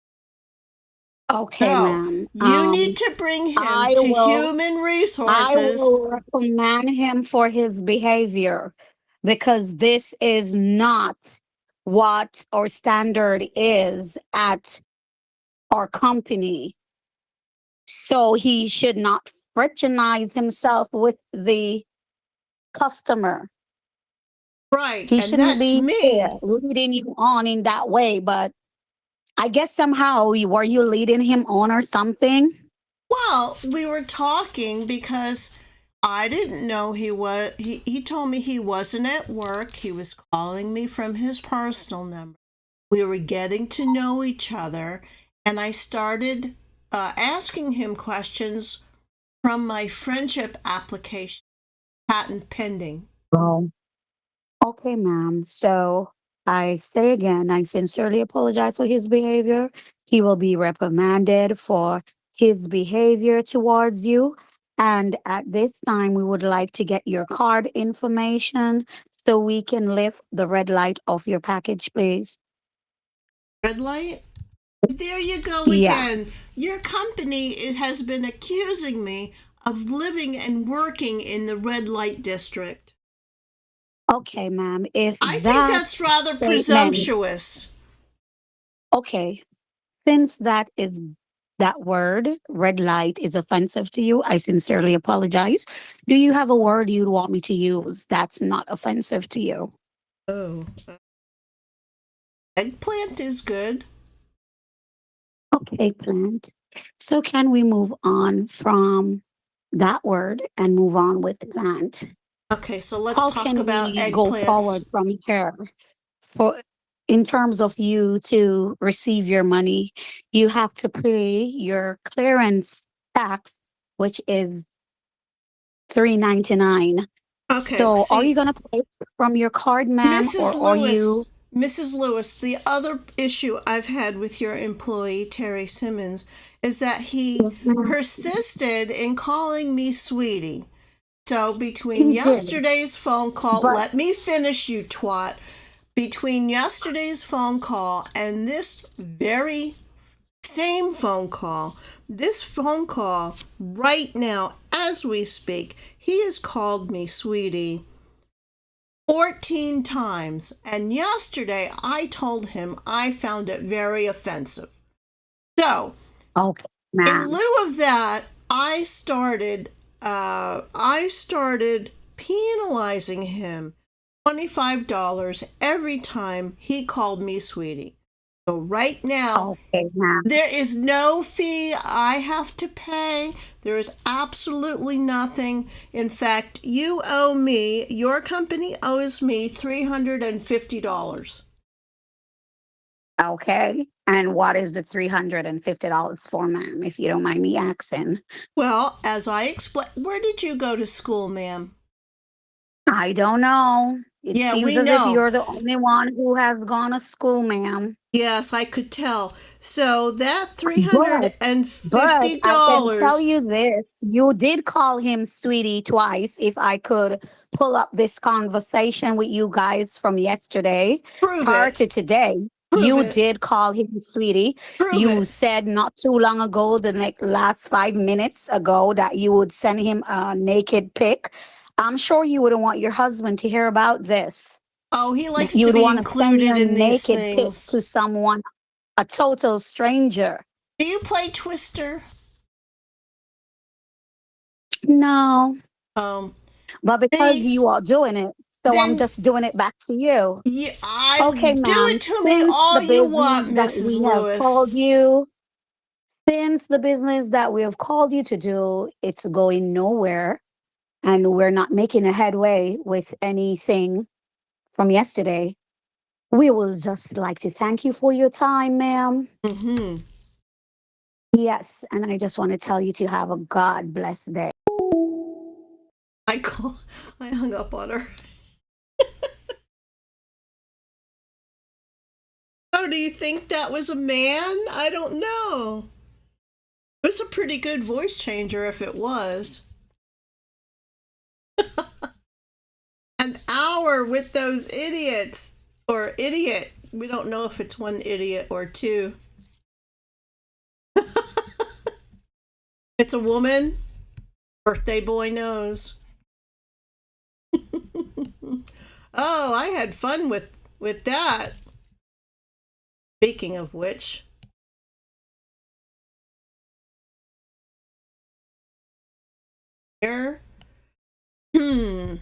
Okay, So ma'am. you need to bring him I to will human I resources. will reprimand him for his behavior because this is not what our standard is at our company. So he should not fraternize himself with the customer. Right, He and shouldn't that's be there me. leading you on in that way. But I guess somehow were you leading him on or something? Well, we were talking because I didn't know he told me he wasn't at work. He was calling me from his personal number. We were getting to know each other, and I started asking him questions from my friendship application, patent pending. Oh, okay, ma'am. So I say again, I sincerely apologize for his behavior. He will be reprimanded for his behavior towards you. And at this time, we would like to get your card information so we can lift the red light off your package, please. Red light? There you go Yeah. again. Your company has been accusing me of living and working in the red light district. Okay, ma'am. If I think that that's rather statement, presumptuous. okay, since that word, red light, is offensive to you, I sincerely apologize. Do you have a word you'd want me to use that's not offensive to you? Oh, eggplant is good. Okay, plant. So can we move on from that word and move on with plant? Okay, so let's How talk can about we go eggplants. forward from here? For in terms of you to receive your money, you have to pay your clearance tax, which is $3.99. Okay, So are you see, gonna pay from your card, ma'am, Mrs. or are Lewis, you? Mrs. Lewis, the other issue I've had with your employee, Terry Simmons, is that he Yes, ma'am. persisted in calling me sweetie. So between He did, yesterday's phone call, but let me finish, you twat. Between yesterday's phone call and this very same phone call, this phone call right now, as we speak, he has called me sweetie 14 times. And yesterday I told him I found it very offensive. So, Okay, in ma'am. lieu of that, I started penalizing him $25 every time he called me sweetie. So right now, Okay, ma'am. there is no fee I have to pay. There is absolutely nothing. In fact, you owe me, your company owes me $350. Okay. And what is the $350 for, ma'am, if you don't mind me asking? Well, as I explained, where did you go to school, ma'am? I don't know. It Yeah, seems we as if know. you're the only one who has gone to school, ma'am. Yes, I could tell. So that But I can tell $350, you this. You did call him sweetie twice. If I could pull up this conversation with you guys from yesterday prove prior it. to today, Prove you it. did call him sweetie. Prove You it. said not too long ago, the last 5 minutes ago, that you would send him a naked pic. I'm sure you wouldn't want your husband to hear about this. Oh, he likes to You'd be want to send included your in these naked pic things. to someone, a total stranger. Do you play Twister? No, Um, but because see, you are doing it, so I'm then just doing it back to you. I Okay, do ma'am. it to me Since all the you business want, that Mrs. we have Lewis. called you, since the business that we have called you to do, it's going nowhere, and we're not making a headway with anything from yesterday, we will just like to thank you for your time, ma'am. Hmm. Yes, and I just want to tell you to have a God bless day. I call. I hung up on her. Oh, do you think that was a man? I don't know. It was a pretty good voice changer if it was. An hour with those idiots. Or idiot. We don't know if it's one idiot or two. It's a woman. Birthday boy knows. Oh, I had fun with that. Speaking of which, here. Hmm.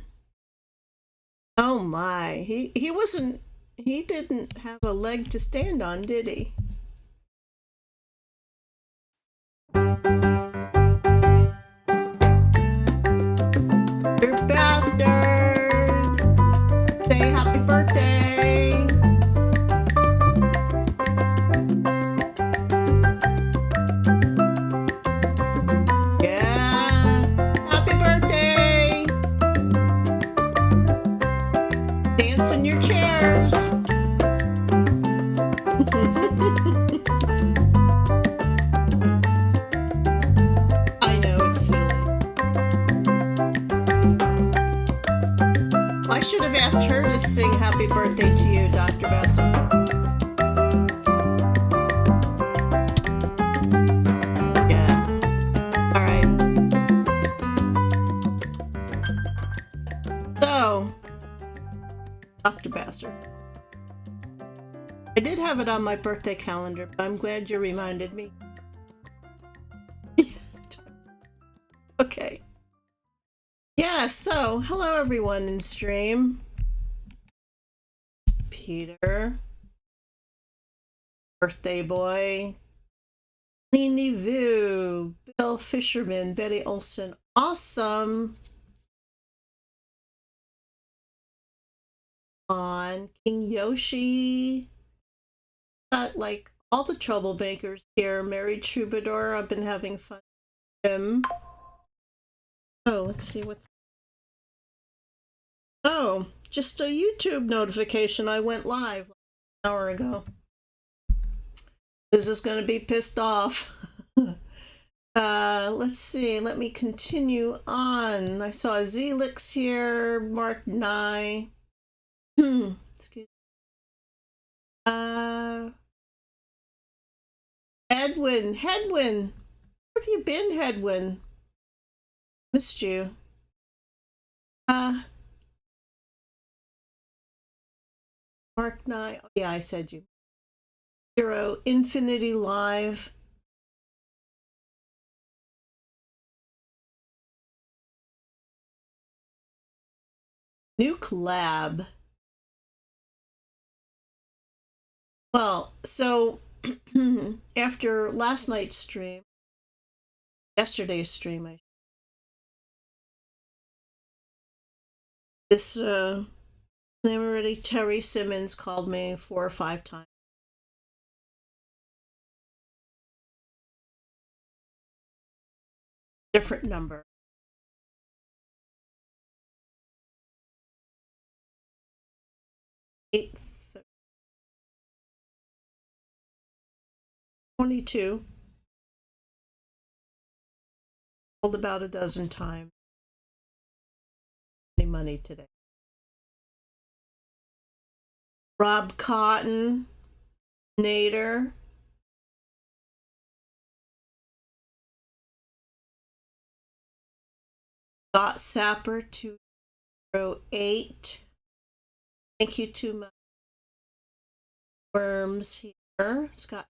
Oh my. He didn't have a leg to stand on, did he? You bastard! Say happy birthday! Yeah! Happy birthday! Dance in your chairs! I know, it's silly. I should have asked her to sing happy birthday to you, Dr. Bassel. Yeah. All right. So, Dr. Bastard. I did have it on my birthday calendar, but I'm glad you reminded me. Okay. Yeah, so hello everyone in stream. Peter, birthday boy, Leany Vu, Bill Fisherman, Betty Olson, awesome. On King Yoshi, got like all the troublemakers here. Mary Troubadour, I've been having fun with him. Oh, let's see what's. Oh, just a YouTube notification. I went live an hour ago. This is going to be pissed off. Let's see. Let me continue on. I saw Zelix here, Mark Nye. Excuse me. Edwin. Hedwin. Where have you been, Hedwin? Missed you. Mark 9. Oh, yeah, I said you. 0, Infinity Live. New collab. Well, so after last night's stream, yesterday's stream, this name already, Terry Simmons called me 4 or 5 times. Different number. 8:22. Called about a dozen times. Any money today. Rob Cotton, Nader, Scott Sapper 208. Thank you to my worms here. Scott.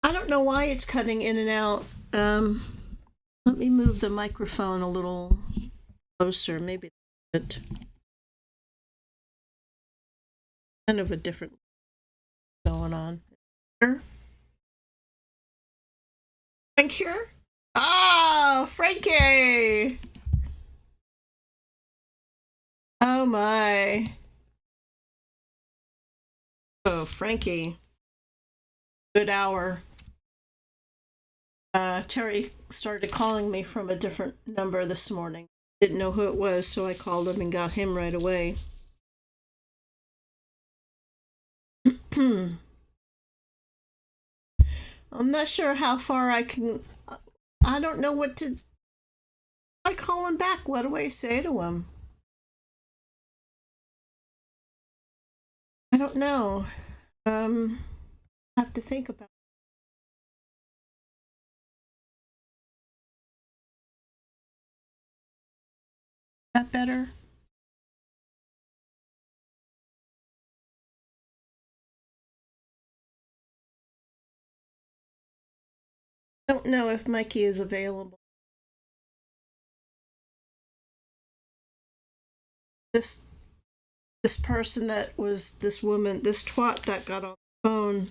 I don't know why it's cutting in and out. Let me move the microphone a little closer. Maybe it's kind of a different going on. Frank here? Oh, Frankie! Oh my. Oh, Frankie. Good hour. Terry started calling me from a different number this morning. Didn't know who it was, so I called him and got him right away. I'm not sure how far I can. I don't know what to. I call him back. What do I say to him? I don't know. I have to think about it. That better? I don't know if Mikey is available. This person that was this woman, this twat that got on the phone,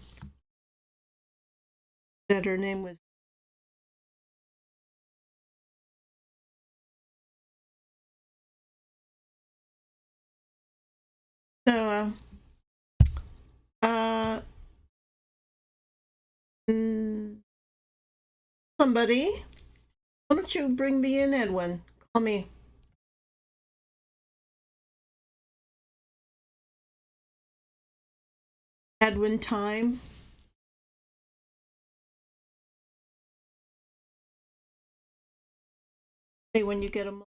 said her name was. So, somebody, why don't you bring me in, Edwin? Call me. Edwin time. Hey, when you get a moment.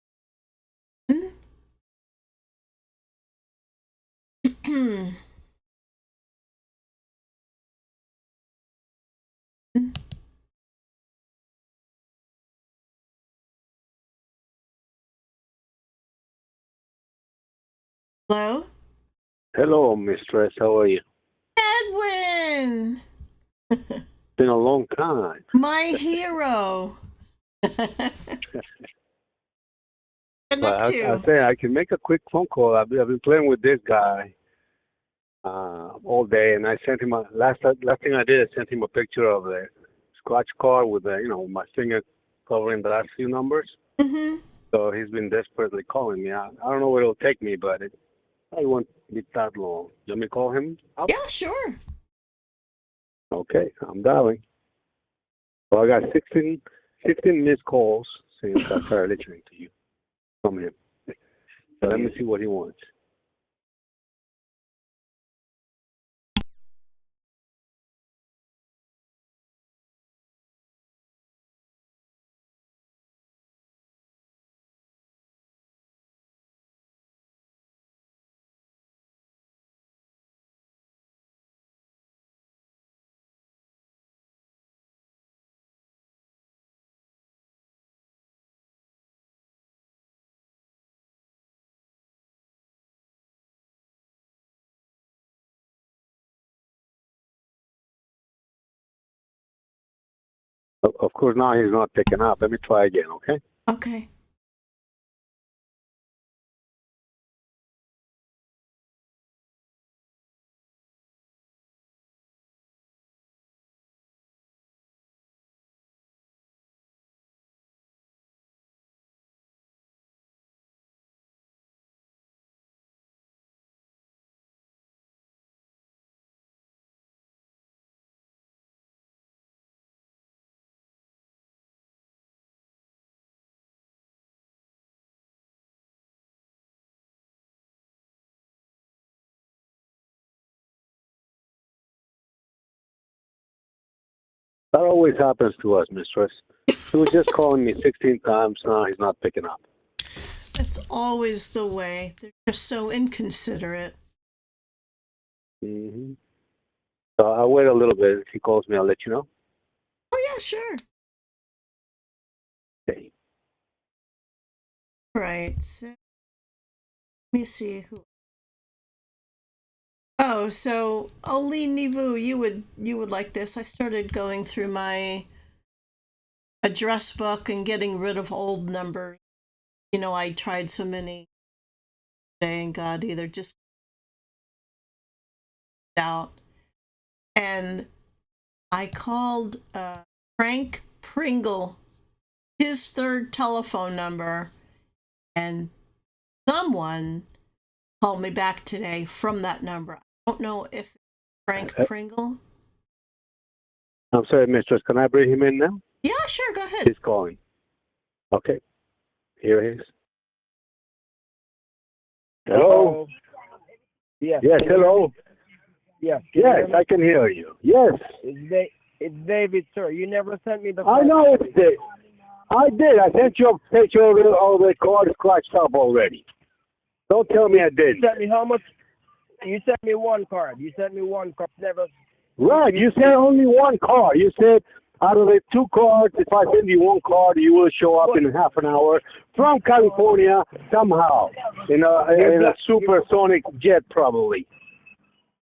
Hello? Hello, mistress. How are you? Edwin! Been a long time. My hero. Been up But I to? say I can make a quick phone call. I've been playing with this guy all day, and I sent him last thing I did. I sent him a picture of the scratch card with my finger covering the last few numbers. Mm-hmm. So he's been desperately calling me. I don't know where it'll take me, but it probably won't be that long. Let me call him up. Yeah, sure. Okay, I'm dialing. So I got 16 missed calls since I started listening to you from him. So let me see what he wants. Of course, now he's not picking up. Let me try again, okay? Okay. That always happens to us, mistress. He was just calling me 16 times. Now he's not picking up. That's always the way. They're just so inconsiderate. Hmm. So I'll wait a little bit. If he calls me, I'll let you know. Oh, yeah, sure. Okay. Right. So, let me see who. Oh, so Oli Nivu, you would like this. I started going through my address book and getting rid of old numbers. You know, I tried so many today, and God, either just out. And I called Frank Pringle, his third telephone number, and someone called me back today from that number. I don't know if it's Frank Pringle. I'm sorry, mistress. Can I bring him in now? Yeah, sure, go ahead. He's calling. Okay. Here he is. Hello? Yes. Yes, hello. Yes. Yes, I can hear you. Yes. It's David, sir. You never sent me the. I know it's Dave. I did. I sent you a picture of all the card scratched up already. Don't tell me I You didn't. sent me how much? You sent me one card. You sent me one card. Never. Right, you said only one card. You said out of the two cards, if I send you one card, you will show up in half an hour from California somehow in a supersonic jet, probably.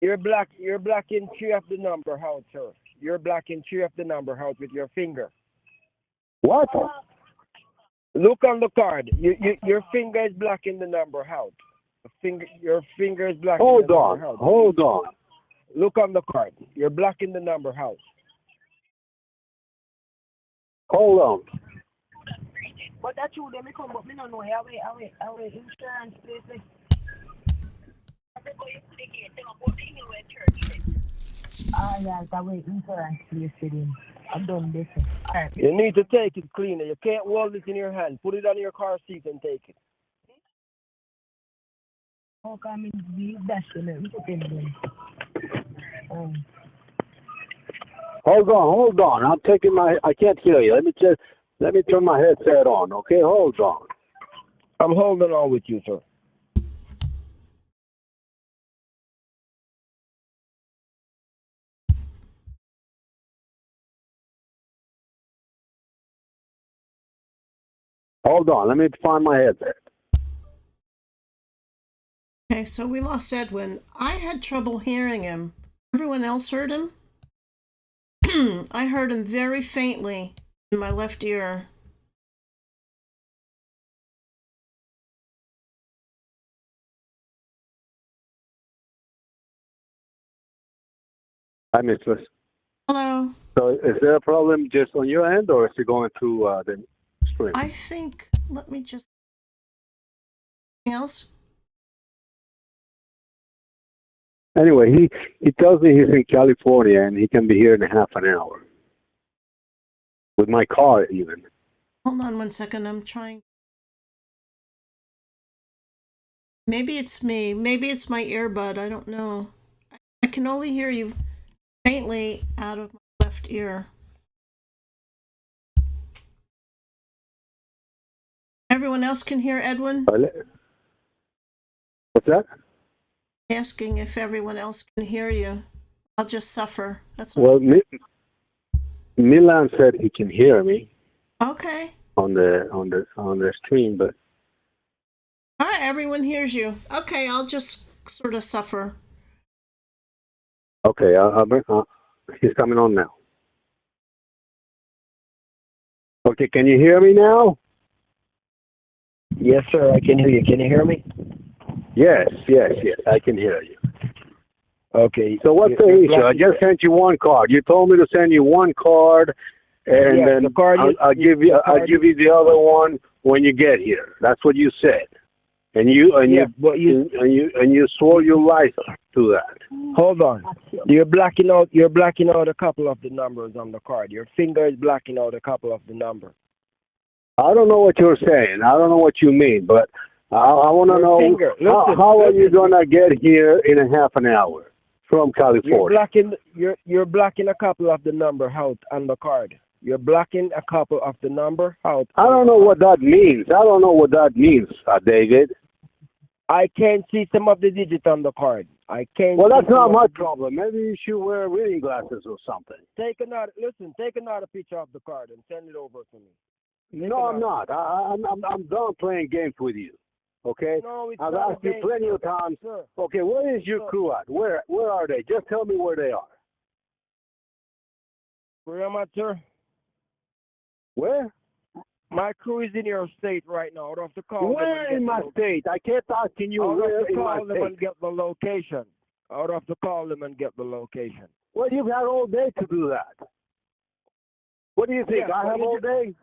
You're blocking three of the number out, sir. You're blocking three of the number out with your finger. What? Look on the card. Your finger is blocking the number out. Your finger is blocking Hold the on. number out. Hold on. Look on the card. You're blocking the number out. Hold on. But that's true, they may come, but me no know how we insurance place. Ah, yeah, that way insurance place with him. I've done this. Alright. You need to take it cleaner. You can't hold it in your hand. Put it on your car seat and take it. How come in the dash in it? Hold on. I'm taking I can't hear you. Let me turn my headset on, okay? Hold on. I'm holding on with you, sir. Hold on. Let me find my headset. Okay, so we lost Edwin. I had trouble hearing him. Everyone else heard him? I heard him very faintly in my left ear. Hi, mistress. Hello. So is there a problem just on your end, or is it going through the screen? I think, let me just. Anything else? Anyway, he tells me he's in California and he can be here in half an hour. With my car, even. Hold on one second. I'm trying. Maybe it's me. Maybe it's my earbud. I don't know. I can only hear you faintly out of my left ear. Everyone else can hear Edwin? What's that? Asking if everyone else can hear you. I'll just suffer. That's Well, Milan said he can hear me okay. on the stream, but All right, everyone hears you. Okay, I'll just sort of suffer. okay, he's coming on now. Okay, can you hear me now? Yes, sir. I can hear you. Can you hear me? Yes, yes, yes. I can hear you. Okay. So what's the issue? I just sent you one card. You told me to send you one card, and Yes, the then card I'll give you the other one when you get here. That's what you said, and you swore your life to that. Hold on. You're blacking out a couple of the numbers on the card. Your finger is blacking out a couple of the numbers. I don't know what you're saying. I don't know what you mean, but I want to Your know finger. how are you gonna get here in a half an hour from California? You're blocking a couple of the number out on the card. You're blocking a couple of the number out. I don't know what that means. I don't know what that means, David. I can't see some of the digits on the card. I can't. Well, that's not my problem. Maybe you should wear reading glasses or something. Take another picture of the card and send it over to me. No, I'm not. I'm done playing games with you. Okay? No, it's I've not asked you plenty of times. Sir. Okay, where is your crew at? Where are they? Just tell me where they are. Where am I, sir? Where? My crew is in your state right now. I don't have to call Where them in my state? I kept asking you where in my call them and state. get the location. I would have to call them and get the location. Well, you've had all day to do that. What do you think? Yeah, I have all day?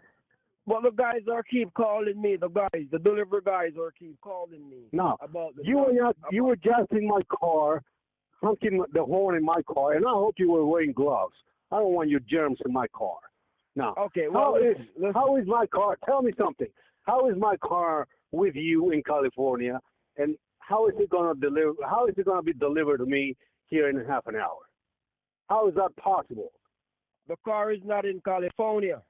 Well, the guys are keep calling me. The delivery guys are keep calling me. No. About the You were just in my car, honking the horn in my car, and I hope you were wearing gloves. I don't want your germs in my car. Now, okay. Well, how is my car? Tell me something. How is my car with you in California, and how is it going to deliver? How is it going to be delivered to me here in half an hour? How is that possible? The car is not in California.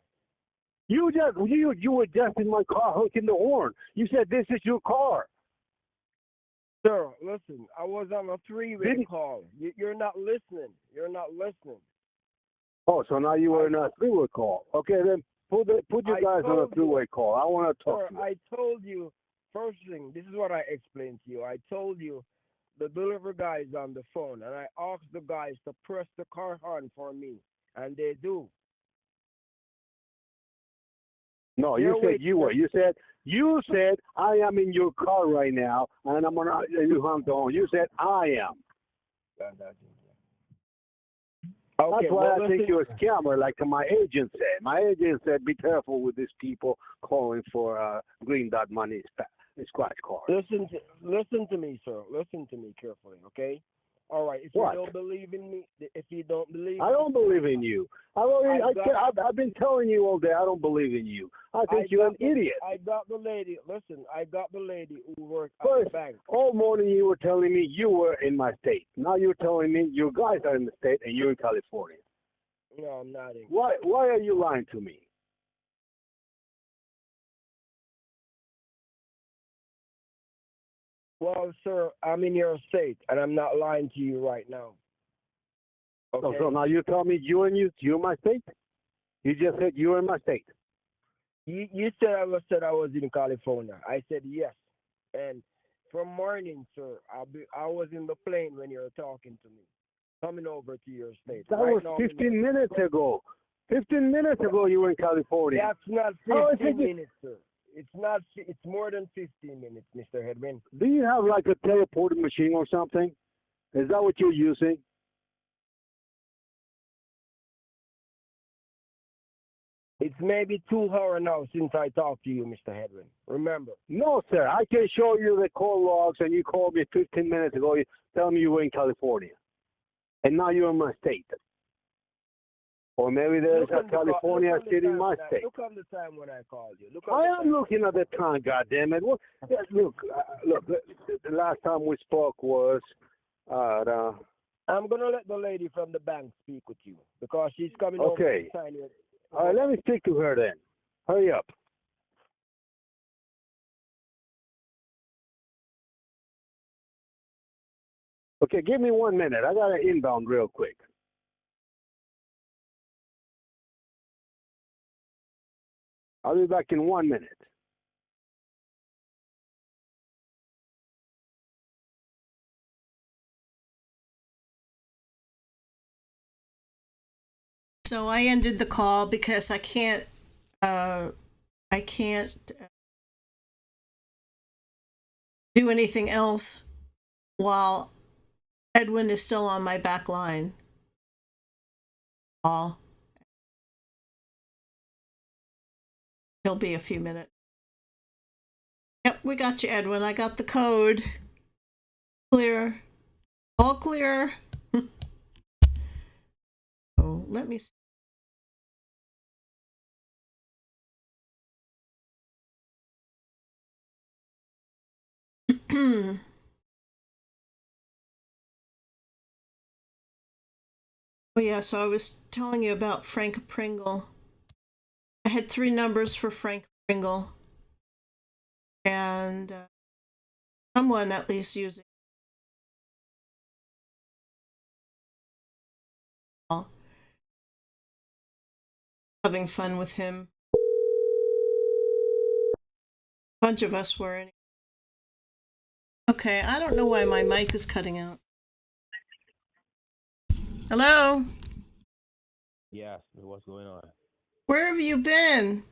You were just in my car honking the horn. You said this is your car. Sir, listen. I was on a three-way call. You're not listening. You're not listening. Oh, so now you were in a three-way call. Okay, then put you guys on a three-way call. I want to talk to you. I told you, first thing, this is what I explained to you. I told you the delivery guy is on the phone, and I asked the guys to press the car horn for me, and they do. No, you said you were. You said I am in your car right now, and I'm gonna. You hung the horn. You said I am. Okay, that's why I think you're a scammer, like my agent said. My agent said, be careful with these people calling for green dot money scratch card. Listen to me, sir. Listen to me carefully, okay? All right. If you don't believe in me, I don't believe in you. I've been telling you all day I don't believe in you. I think you're an idiot. I got the lady. Listen, I got the lady who works at the bank. All morning you were telling me you were in my state. Now you're telling me your guys are in the state and you're in California. No, I'm not in. Why are you lying to me? Well, sir, I'm in your state, and I'm not lying to you right now. Okay. So now you tell me you're in my state? You just said you're in my state. You said I was in California. I said yes. And from morning, sir, I was in the plane when you were talking to me, coming over to your state. That was 15 minutes ago. 15 minutes ago you were in California. That's not 15 minutes, sir. It's not. It's more than 15 minutes, Mr. Hedwin. Do you have like a teleporting machine or something? Is that what you're using? It's maybe 2 hours now since I talked to you, Mr. Hedwin. Remember? No, sir. I can show you the call logs, and you called me 15 minutes ago. You tell me you were in California, and now you're in my state. Or maybe there's a California city in my state. Look on the time when I called you. I am looking at the time, goddammit. Well, look. The last time we spoke was. I'm gonna let the lady from the bank speak with you because she's coming over to sign it. All right, let me speak to her then. Hurry up. Okay, give me 1 minute. I got to inbound real quick. I'll be back in 1 minute. So I ended the call because I can't I can't do anything else while Edwin is still on my back line. He'll be a few minutes. Yep, we got you, Edwin. I got the code. Clear. All clear. Oh, let me see. Oh yeah, so I was telling you about Frank Pringle. I had 3 numbers for Frank Pringle, and someone at least using it. Having fun with him. A bunch of us were. Okay, I don't know why my mic is cutting out. Hello? Yes, what's going on? Where have you been?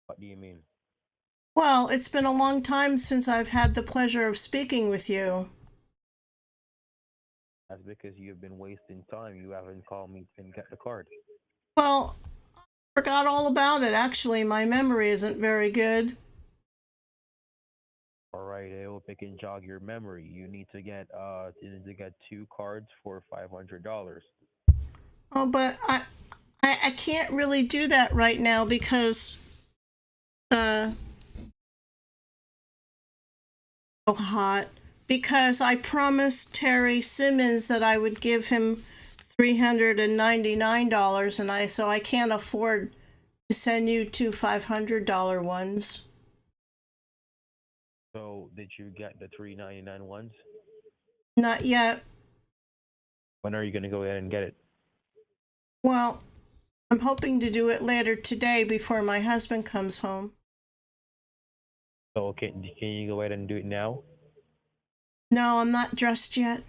What do you mean? Well, it's been a long time since I've had the pleasure of speaking with you. That's because you've been wasting time. You haven't called me and get the card. Well, I forgot all about it. Actually, my memory isn't very good. All right, I hope I can jog your memory. You need to get 2 cards for $500. Oh, but I can't really do that right now because so hot. Because I promised Terry Simmons that I would give him $399, and I can't afford to send you 2 $500 ones. So did you get the $399 ones? Not yet. When are you gonna go ahead and get it? Well, I'm hoping to do it later today before my husband comes home. So can you go ahead and do it now? No, I'm not dressed yet.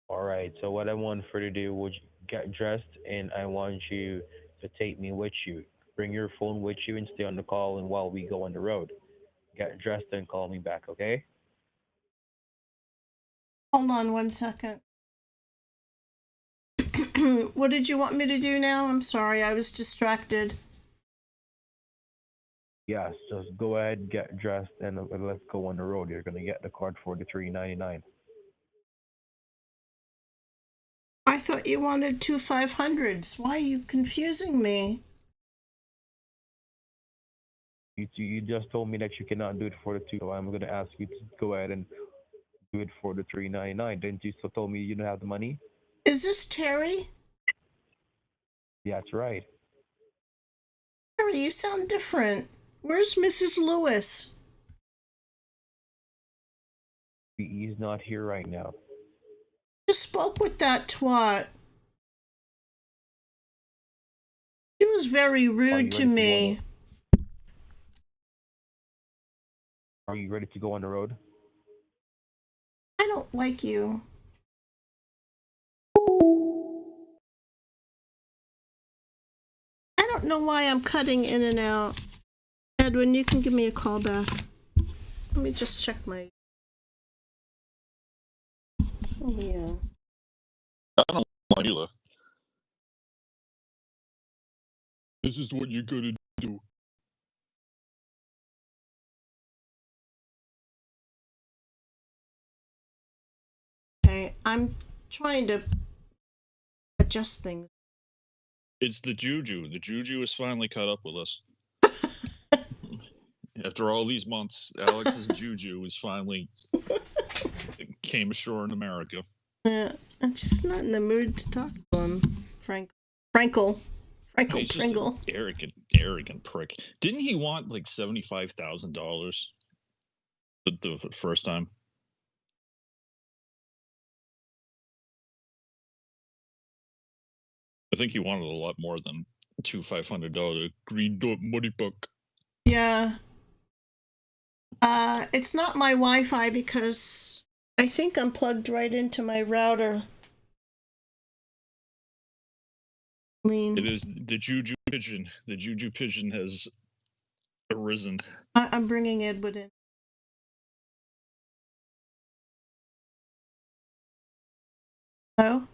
All right. So what I want for you to do, would you get dressed, and I want you to take me with you. Bring your phone with you and stay on the call, and while we go on the road, get dressed and call me back, okay? Hold on 1 second. What did you want me to do now? I'm sorry, I was distracted. Yes, just go ahead, get dressed, and let's go on the road. You're gonna get the card for the $399. I thought you wanted 2 $500s. Why are you confusing me? You just told me that you cannot do it for the 2, so I'm gonna ask you to go ahead and do it for the $399. Didn't you so told me you don't have the money? Is this Terry? Yeah, that's right. Terry, you sound different. Where's Mrs. Lewis? He's not here right now. Just spoke with that twat. She was very rude to me. Are you ready to go on the road? I don't like you. I don't know why I'm cutting in and out. Edwin, you can give me a call back. Let me just check my... Oh, yeah. I don't like Mila. This is what you're gonna do. Okay, I'm trying to adjust things. It's the juju. The juju is finally caught up with us. After all these months, Alex's juju is finally came ashore in America. Yeah, I'm just not in the mood to talk to him, Frankle He's just Pringle. an arrogant prick. Didn't he want like $75,000 the first time? I think he wanted a lot more than two $500 green dot money buck. Yeah. It's not my Wi-Fi because I think I'm plugged right into my router. Lean. It is the Juju pigeon. The Juju pigeon has arisen. I'm bringing Edward in. Hello?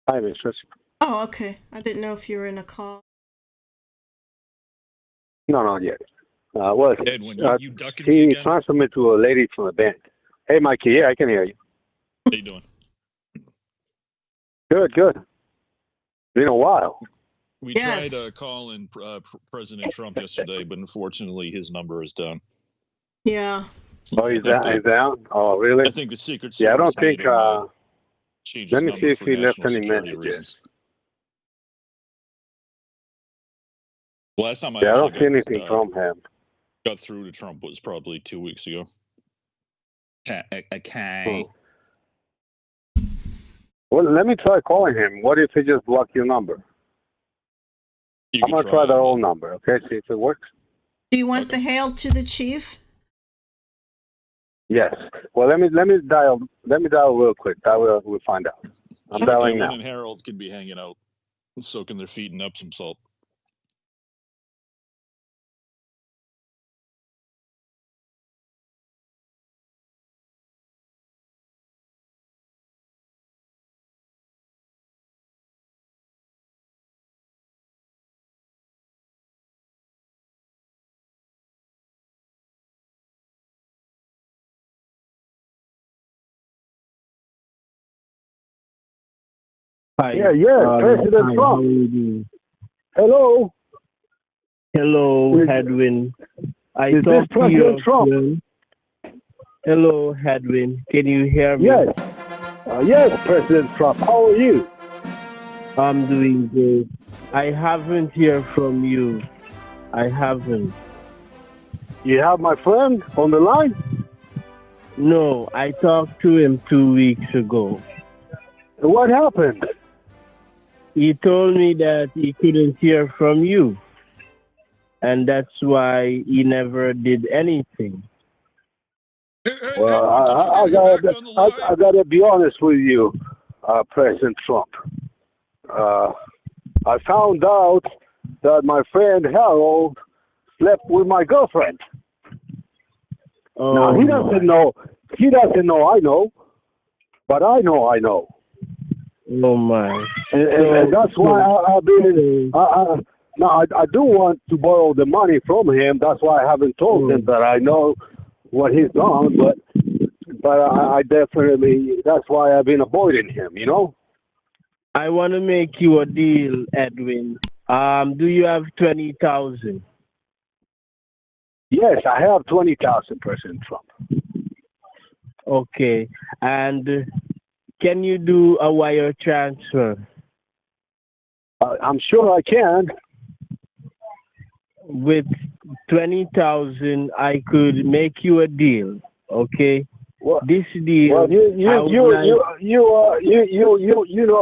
Hi, mistress. Oh, okay. I didn't know if you were in a call. No, not yet. Well, Edwin, you ducking me he again? transferred me to a lady from the bank. Hey, Mikey, yeah, I can hear you. How you doing? Good, good. Been a while. We Yes. tried calling President Trump yesterday, but unfortunately his number is down. Yeah. Oh, he's down? Oh, really? I think the Secret Service Yeah, I don't think. made him change his Let me number see if for he left national any security messages. reasons. Last time I Yeah, I don't see actually anything from him. got through to Trump was probably 2 weeks ago. Okay. Oh. Well, let me try calling him. What if he just blocked your number? You I'm can gonna try the it, old number, okay? See if it works. Do you want the hail to the chief? Yes. Well, let me dial real quick. That way we'll find out. I'm dialing Edwin now. and Harold could be hanging out, soaking their feet in Epsom salt. Hi. Yeah, President Trump. Hello. Hello, Edwin. I Is this talked to President your Trump? friend. Hello, Edwin. Can you hear me? Yes. Yes, President Trump. How are you? I'm doing good. I haven't heard from you. I haven't. You have my friend on the line? No, I talked to him 2 weeks ago. What happened? He told me that he couldn't hear from you. And that's why he never did anything. Well, I gotta be honest with you, President Trump. I found out that my friend Harold slept with my girlfriend. Oh, now he doesn't know. He doesn't know. I know, but I know. I know. Oh my! And that's why I've been. Now I do want to borrow the money from him. That's why I haven't told him that I know what he's done. But I definitely. That's why I've been avoiding him. You know. I want to make you a deal, Edwin. Do you have 20,000? Yes, I have 20,000, President Trump. Okay, and can you do a wire transfer? I'm sure I can. With 20,000, I could make you a deal. Okay. Well, this deal. Well, you know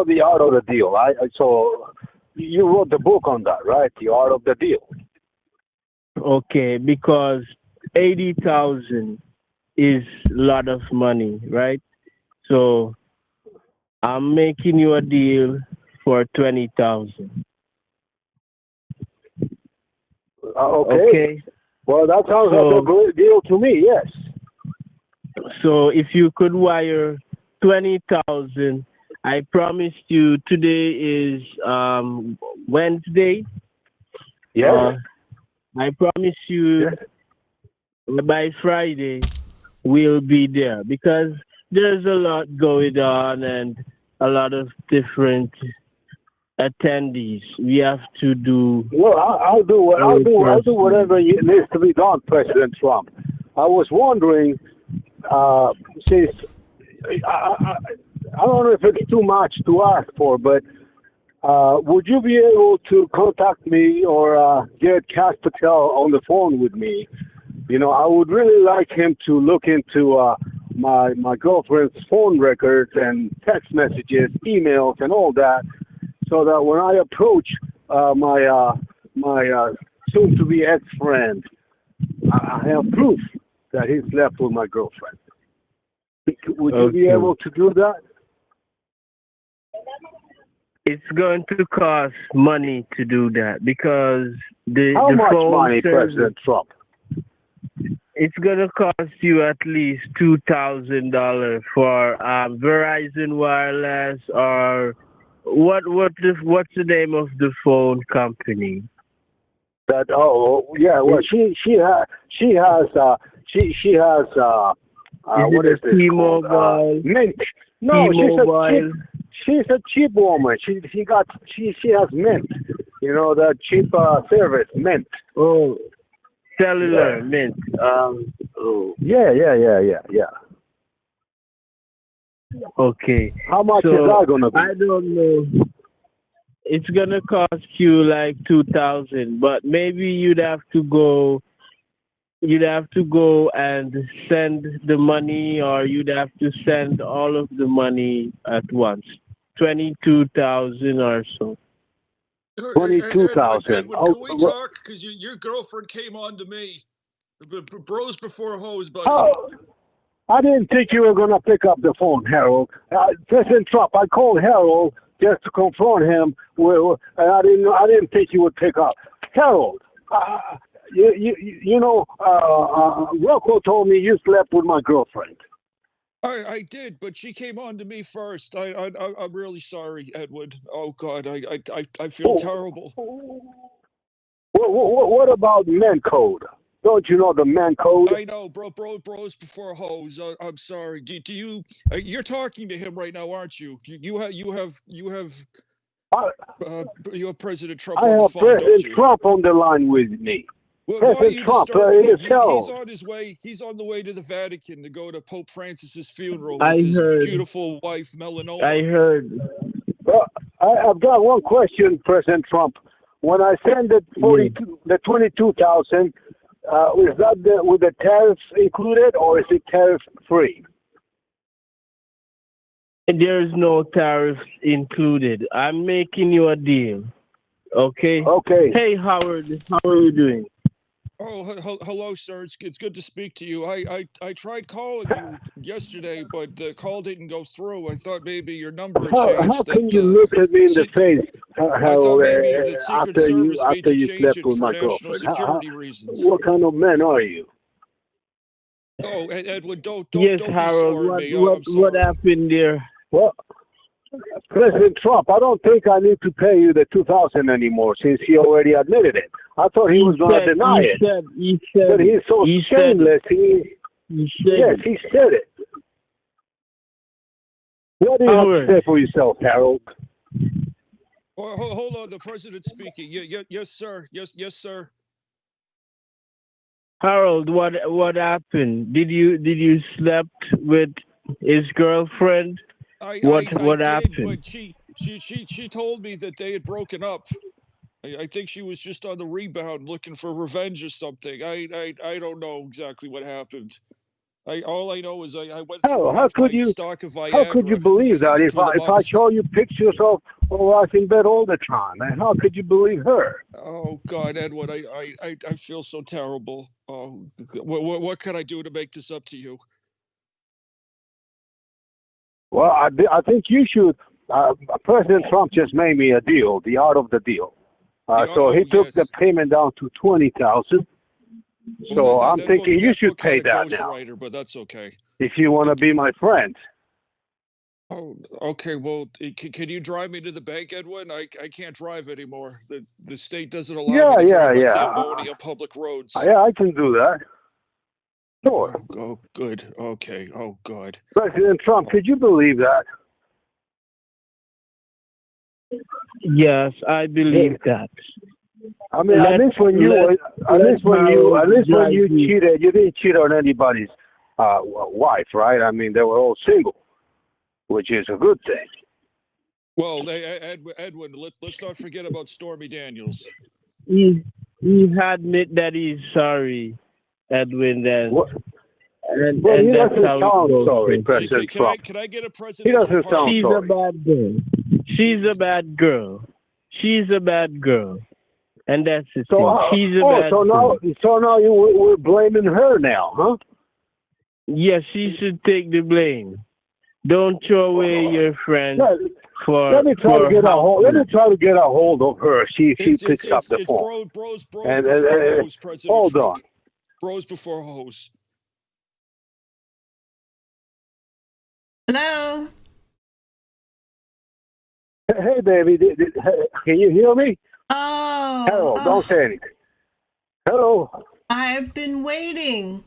the art of the deal. So you wrote the book on that, right? The art of the deal. Okay, because 80,000 is a lot of money, right? So I'm making you a deal for 20,000. Okay. Well, that sounds like a great deal to me. Yes. So if you could wire 20,000, I promised you today is Wednesday. Yeah. I promise you by Friday we'll be there because there's a lot going on and a lot of different attendees. We have to do. Well, I'll do whatever needs to be done, President Trump. I was wondering, since I don't know if it's too much to ask for, but would you be able to contact me or get Cash Patel on the phone with me? You know, I would really like him to look into my girlfriend's phone records and text messages, emails, and all that, so that when I approach my soon-to-be ex-friend, I have proof that he slept with my girlfriend. Would you be able to do that? It's going to cost money to do that because How the much phone money, service, President Trump? it's gonna cost you at least $2,000 for Verizon Wireless or what's the name of the phone company? That yeah, well she has Is what it is a this called? T-Mobile? Mint. No, T-Mobile? she's a cheap woman. She has Mint. You know the cheap service Mint. Oh, cellular Yeah. mint. Yeah. Okay. How much is So that gonna be? I don't know. It's gonna cost you like 2,000, but maybe you'd have to go. You'd have to go and send the money, or you'd have to send all of the money at once. 22,000 or so. 22,000. Edwin, can we talk? Because your girlfriend came on to me. Bros before hoes, buddy. Oh, I didn't think you were gonna pick up the phone, Harold. President Trump, I called Harold just to confront him. And I didn't think you would pick up. Harold, you know, Rocco told me you slept with my girlfriend. I did, but she came on to me first. I'm really sorry, Edwin. Oh God, I feel terrible. What about men code? Don't you know the men code? I know, bros before hoes. I'm sorry. Do you? You're talking to him right now, aren't you? You have President Trump I on the have phone, don't President you? Trump on the line with me. Why are President you Trump, disturbing him? it is Harold. He's on his way. He's on the way to the Vatican to go to Pope Francis's funeral I with his heard. beautiful wife, Melanoma. I heard. Well, I've got one question, President Trump. When I send the 22,000, is that with the tariffs included, or is it tariff free? There's no tariffs included. I'm making you a deal. Okay? Okay. Hey, Howard, how are you doing? Oh, hello, sir. It's good to speak to you. I tried calling you yesterday, but the call didn't go through. I thought maybe your number had changed. How can you look at me in the face, I thought maybe the Secret after Service made you you change slept it with for my national girlfriend? security reasons. What kind of man are you? Oh, Edwin, don't Yes, be Harold, sore at me. I'm sorry. what happened there? Well, President Trump, I don't think I need to pay you the 2,000 anymore since he already admitted it. I thought he was going to deny it. He said, But he's so shameless. Yes, he said it. What do you have to say for yourself, Harold? Oh, hold on, the president's speaking. Yes, sir. Yes, sir. Harold, what happened? Did you slept with his girlfriend? What did, happened? but she told me that they had broken up. I think she was just on the rebound looking for revenge or something. I don't know exactly what happened. All I know is I went through How could you stock of Viagra. How could you believe that if I show you pictures of us in bed all the time? And how could you believe her? Oh God, Edwin, I feel so terrible. Oh, what can I do to make this up to you? Well, I think you should. President Trump just made me a deal, the art of the deal. So he took the payment down to 20,000. So I'm thinking you should pay that now. But that's okay. If you want to be my friend. Oh, okay. Well, can you drive me to the bank, Edwin? I can't drive anymore. The state doesn't allow me to drive my Zamboni on public roads. Yeah, I can do that. Sure. Oh, good. Okay. Oh, God. President Trump, could you believe that? Yes, I believe that. I mean, at least when you cheated, you didn't cheat on anybody's wife, right? I mean, they were all single, which is a good thing. Well, Edwin, let's not forget about Stormy Daniels. He admit that he's sorry, Edwin. Then, and he that's doesn't how sound it goes. sorry, President Trump. Can I get a presidential He doesn't sound She's sorry. a bad girl. She's a bad girl. She's a bad girl. And that's it. She's a bad girl. So now we're blaming her now, huh? Yes, she should take the blame. Don't throw away your friend Let, for let me try to get a hold. Let me happiness. try to get a hold of her. She picks up the It's phone. bros And before hoes, President hold Trump. on. Bros before hoes. Hello? Hey, baby, can you hear me? Harold, Oh, don't say anything. Hello. I've been waiting.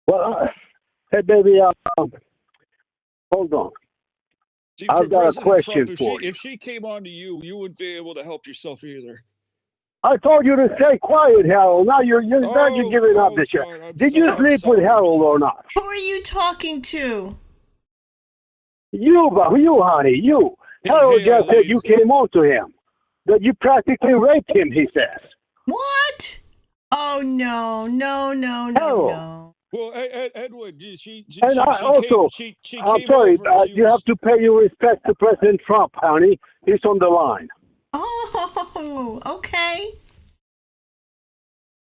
Well, hey, baby, hold on. See, I've got a President question Trump, for you. if she came on to you, you wouldn't be able to help yourself either. I told you to stay quiet, Harold. Now you're giving up the shit. God, Did you sleep with Harold or not? Who are you talking to? You, honey, you. Harold Hey, just said Eileen. you came on to him. That you practically raped him, he says. What? Oh, no, no, no, no, Harold. no. Well, Edward, she And I also, I'm came sorry, over. She you was, have to pay your respect to President Trump, honey. He's on the line. Oh, okay.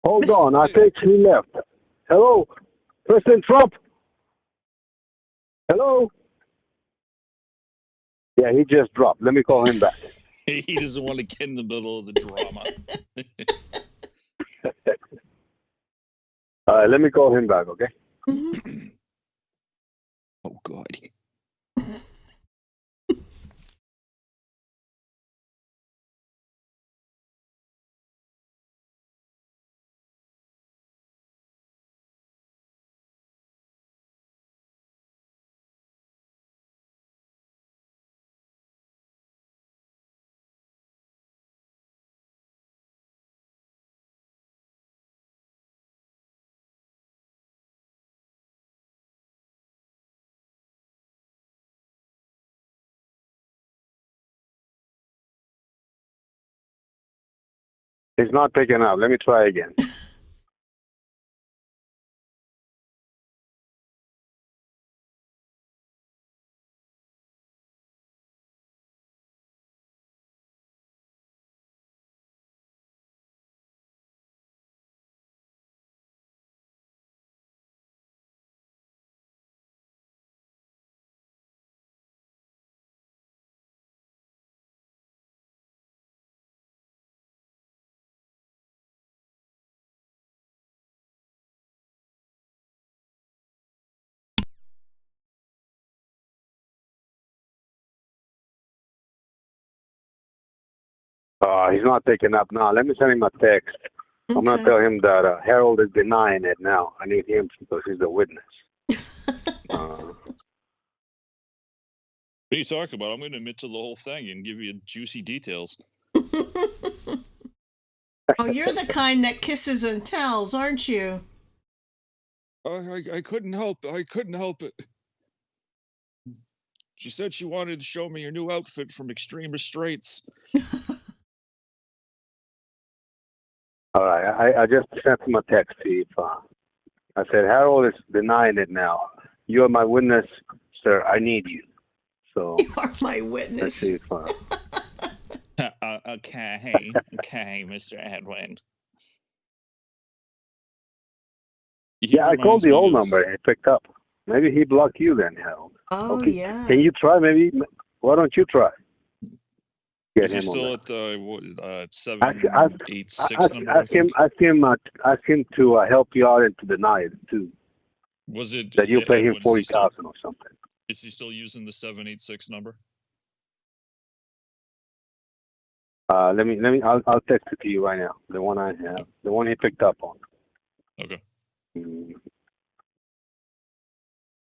Hold on, I think he left. Hello, President Trump? Hello? Yeah, he just dropped. Let me call him back. he doesn't want to get in the middle of the drama. All right, let me call him back, okay? Mhm. Oh, God. He's not picking up. Let me try again. He's not picking up now. Let me send him a text. I'm going to Okay. tell him that Harold is denying it now. I need him because he's the witness. What are you talking about? I'm going to admit to the whole thing and give you juicy details. Oh, you're the kind that kisses and tells, aren't you? I couldn't help it. I couldn't help it. She said she wanted to show me her new outfit from Extreme Restraints. All right, I just sent him a text to you. I said, Harold is denying it now. You are my witness, sir. I need you. So You are my let's witness. see if Okay, Mr. Edwin. He yeah, I called reminds the me old of- number. He picked up. Maybe he blocked you then, Harold. Oh, Okay. yeah. Can you try? Maybe. Why don't you try? Get Is he him on still that. at 786 number? I Ask him. Ask him to help you out and to deny it too. Was it That you pay him Edwin, is he still- $40,000 or something. Is he still using the 786 number? Let me. I'll text it to you right now. The one I have. The one he picked up on. Okay. Mm.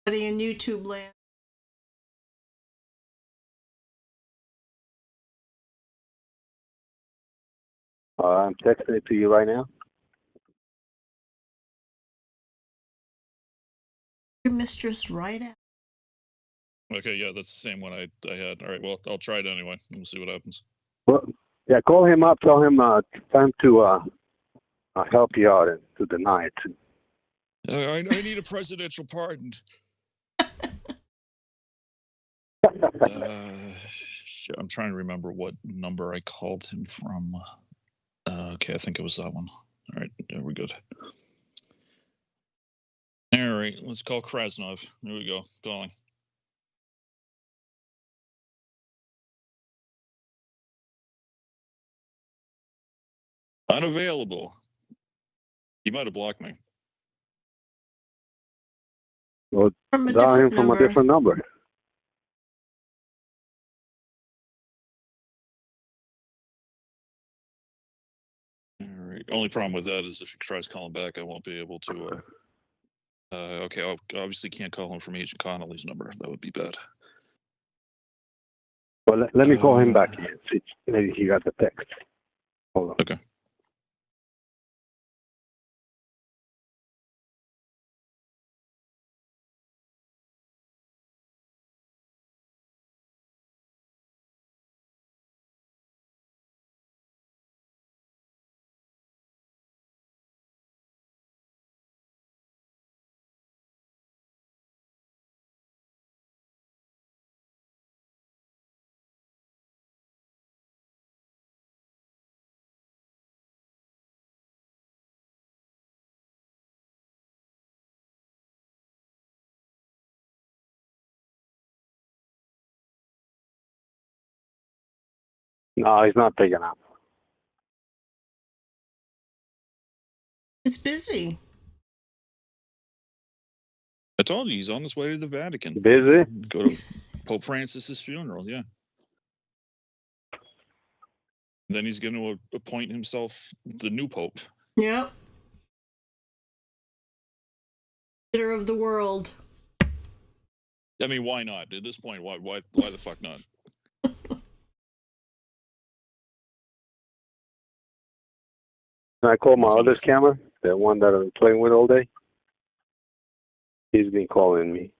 Everybody in YouTube land. I'm texting it to you right now. Your mistress right out. Okay, yeah, that's the same one I had. All right, well, I'll try it anyway. We'll see what happens. Well, yeah, call him up. Tell him time to help you out and to deny it. I need a presidential pardon. Shit, I'm trying to remember what number I called him from. Okay, I think it was that one. All right, yeah, we're good. All right, let's call Krasnov. Here we go. Calling. Unavailable. He might have blocked me. Well, From a dial him different from a number. different number. All right. Only problem with that is if he tries calling back, I won't be able to. Okay, I obviously can't call him from Agent Connolly's number. That would be bad. Well, let me call him back. See, maybe he got the text. Hold on. Okay. No, he's not picking up. It's busy. I told you he's on his way to the Vatican. Busy? Go to Pope Francis's funeral. Yeah. Then he's going to appoint himself the new pope. Yep. Leader of the world. I mean, why not? At this point, why the fuck not? Can I call my other scammer, the one that I'm playing with all day? He's been calling me.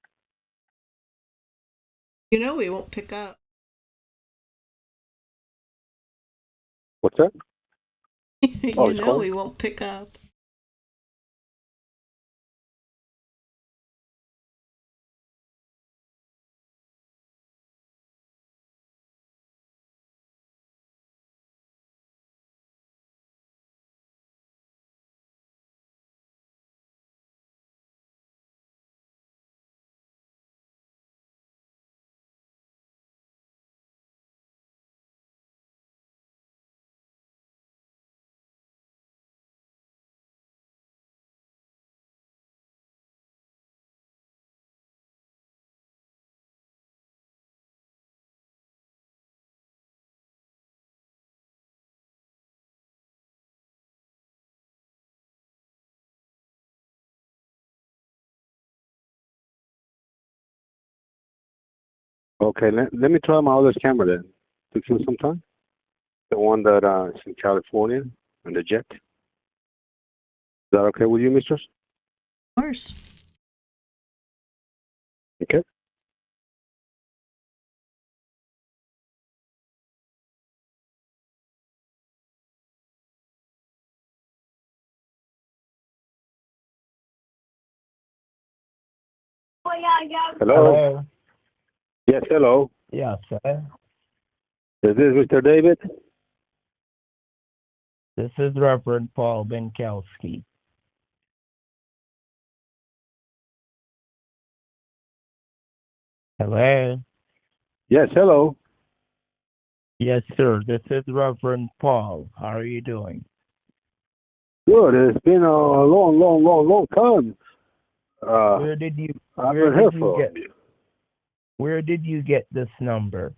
You know he won't pick up. What's that? You Oh, he's know calling? he won't pick up. Okay, let me try my other scammer then. Took him some time. The one that is in California and the jet. Is that okay with you, mistress? Of course. Okay. Oh, yeah. Hello? Yes, hello. Yes, sir. Is this Mr. David? This is Reverend Paul Benkowski. Hello? Yes, hello. Yes, sir. This is Reverend Paul. How are you doing? Good. It's been a long time. Where did you I've where been here did you for get where did you get this number?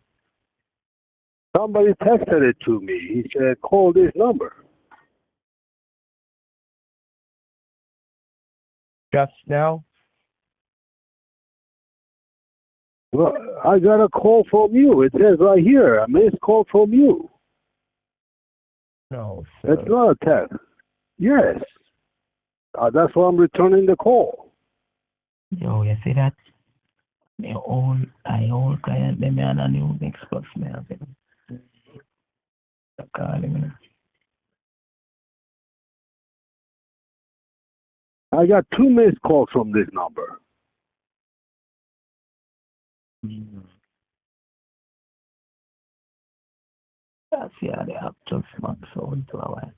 Somebody texted it to me. He said, call this number. Just now? Well, I got a call from you. It says right here, a missed call from you. No, sir. It's not a text. Yes. That's why I'm returning the call. Yo, you see that? I old client, them and a new mix plus me. Calling me. I got 2 missed calls from this number. That's yeah, the actual smack so into our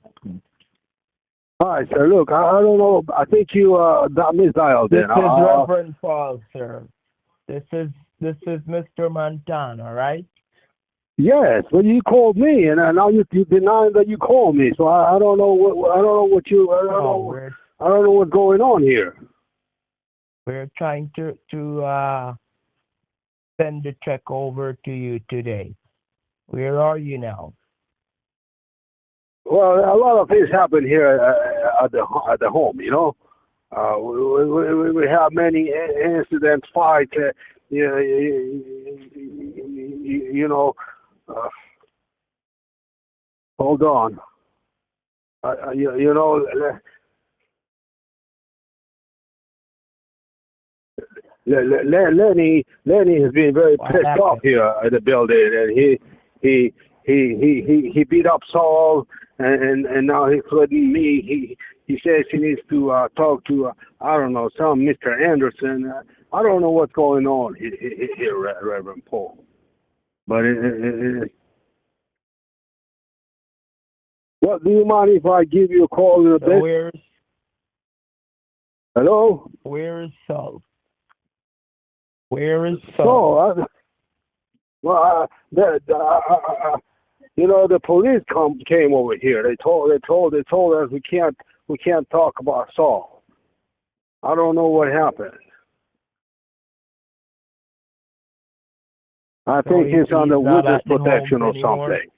Hi, sir. Look, I don't know. I think you misdialed This then. is Reverend Paul, sir. This is Mr. Montana, right? Yes, but you called me, and now you denying that you called me. So I don't know what I don't know what you I don't No, know I don't know what's going on here. we're trying to send the check over to you today. Where are you now? Well, a lot of things happen here at the home. You know, we have many incidents, fights. You know. Hold on. You know. Lenny has been very What pissed happened? off here at the building, and he beat up Saul, and now he's threatening me. He says he needs to talk to I don't know, some Mr. Anderson. I don't know what's going on here, Reverend Paul. But what do you mind if I give you a call in a So bit? Hello? where is Saul? Where is Saul? No, you know, the police came over here. They told us we can't talk about Saul. I don't know what happened. I So think he's under he's not witness at the protection home or anymore? something.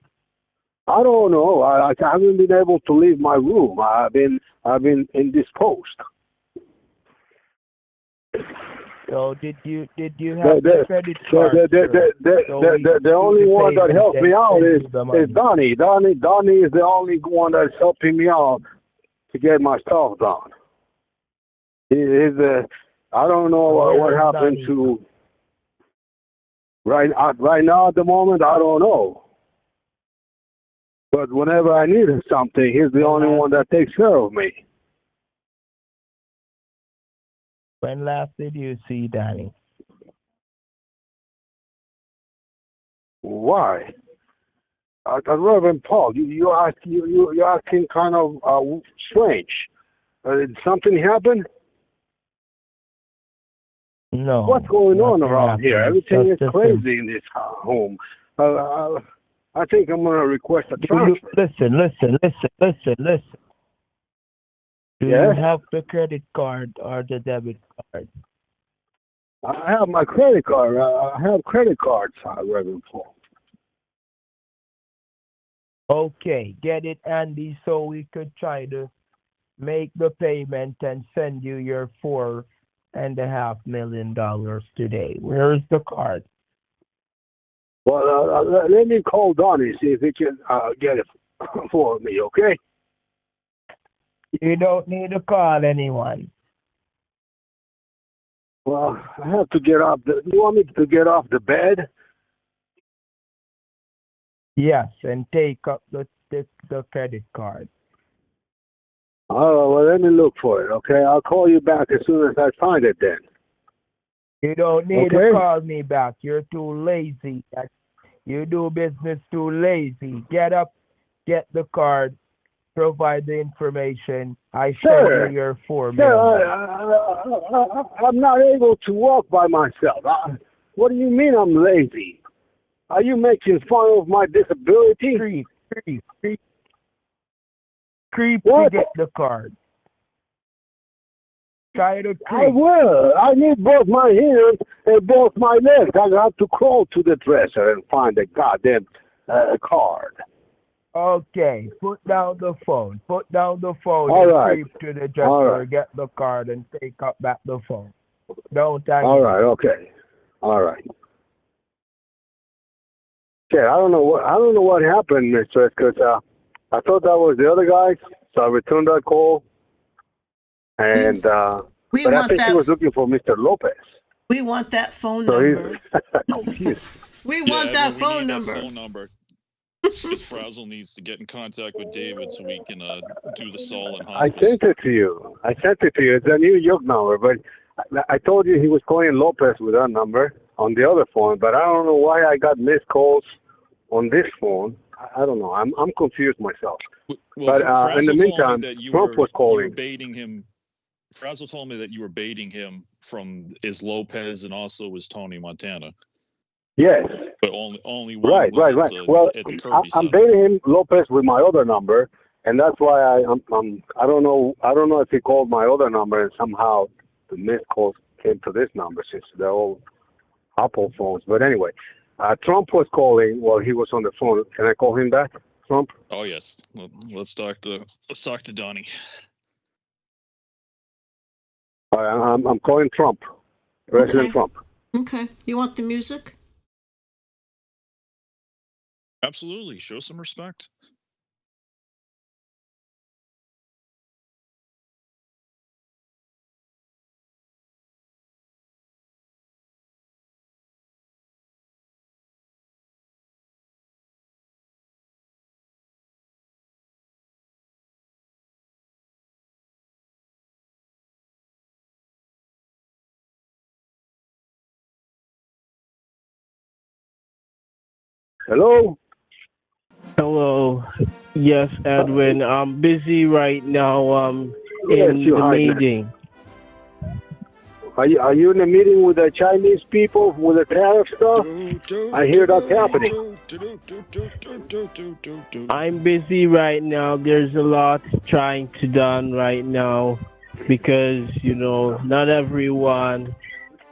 I don't know. I haven't been able to leave my room. I've been indisposed. So did you have the credit So card? the only one that helped me out is Donnie. Donnie is the only one that's helping me out to get my stuff done. I don't know what happened Donnie? to right now at the moment. I don't know. But whenever I needed something, he's the only one that takes care of me. When last did you see Danny? Why? Reverend Paul, you're asking kind of strange. Did something happen? No. What's going on nothing around happened. here? Everything is Just crazy in this home. I think I'm going to request a transfer. Listen. Do you Yes? have the credit card or the debit card? I have my credit card. I have credit cards, Reverend Paul. Okay, get it handy so we could try to make the payment and send you your $4.5 million today. Where is the card? Well, let me call Donnie, see if he can get it for me, okay? You don't need to call anyone. Well, I have to get off you want me to get off the bed? Yes, and take up the credit card. Oh, well, let me look for it, okay? I'll call you back as soon as I find it then. You don't need Okay. to call me back. You're too lazy. You do business too lazy. Get up, get the card, provide the information. I show Sir, you your $4 Sir, million. I'm not able to walk by myself. What do you mean I'm lazy? Are you making fun of my disability? Creep What? to get the card. Try to I creep. will. I need both my hands and both my legs. I have to crawl to the dresser and find the goddamn card. Okay, put down the phone. Put down the phone All and right. creep to the dresser, All right. get the card, and take up back the phone. Don't hang All up. right. Okay. All right. Okay. I don't know what happened, Mistress, because I thought that was the other guy, so I returned that call. And We but I want think he was that. looking for Mr. Lopez. We want that phone So number. he's confused. We Yeah, want that we phone need number. that phone number. Because Frazzle needs to get in contact with David so we can do the Saul and I hospice. sent it to you. It's a New York number, but I told you he was calling Lopez with that number on the other phone, but I don't know why I got missed calls on this phone. I don't know. I'm confused myself. Well, But in the Frazzle told me meantime, that Trump was you were calling. baiting him. Frazzle told me that you were baiting him from is Lopez and also is Tony Montana, Yes. but only one Right, was right, right. at Well, the Kirby I'm Center. dating him Lopez with my other number, and that's why I don't know if he called my other number and somehow the missed calls came to this number since they're all Apple phones. But anyway, Trump was calling while he was on the phone. Can I call him back, Trump? Oh yes, let's talk to Donnie. I'm calling Trump, President Okay. Trump. Okay. You want the music? Absolutely, show some respect. Hello. Hello. Yes, Edwin. I'm busy right now. Yes, In you the hide, man. meeting. Are you in a meeting with the Chinese people with the tariff stuff? I hear that's happening. I'm busy right now. There's a lot trying to done right now because not everyone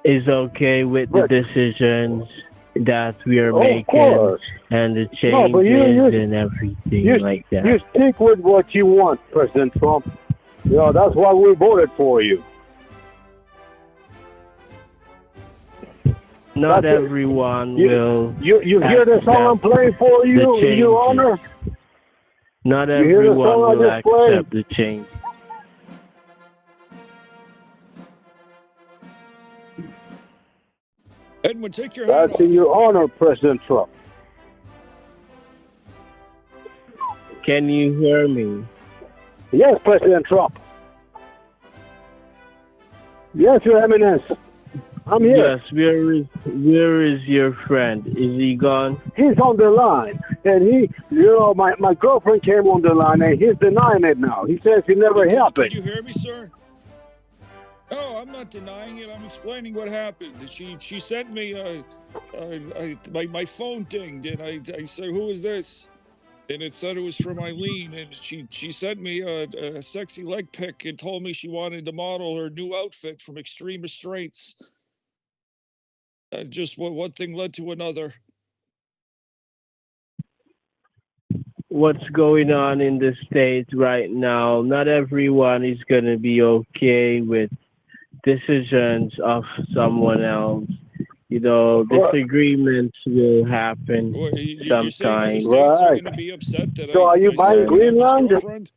is okay with the But- decisions that we are Oh, of making course. and the No, but changes and everything like that. You stick with what you want, President Trump. That's why we voted for you. Not That's it. everyone You- will. You hear the song I'm playing for the you, changes. Your Honor? Not You hear the everyone song I will just played? accept the change. Edwin, take your hat That's in off. your honor, President Trump. Can you hear me? Yes, President Trump. Yes, Your Eminence. I'm here. Yes. Where is your friend? Is he gone? He's on the line, and my girlfriend came on the line, and he's denying it now. He says it never Did happened. you hear me, sir? No, I'm not denying it. I'm explaining what happened. She sent me my phone dinged, and I said, "Who is this?" And it said it was from Eileen, and she sent me a sexy leg pic and told me she wanted to model her new outfit from Extreme Restraints. Just one thing led to another. What's going on in the States right now? Not everyone is going to be okay with decisions of someone else. Disagreements will happen Well, you're saying that the sometimes. states are Right. going to be upset that So are you I buying slept with Edwin's Greenland? girlfriend?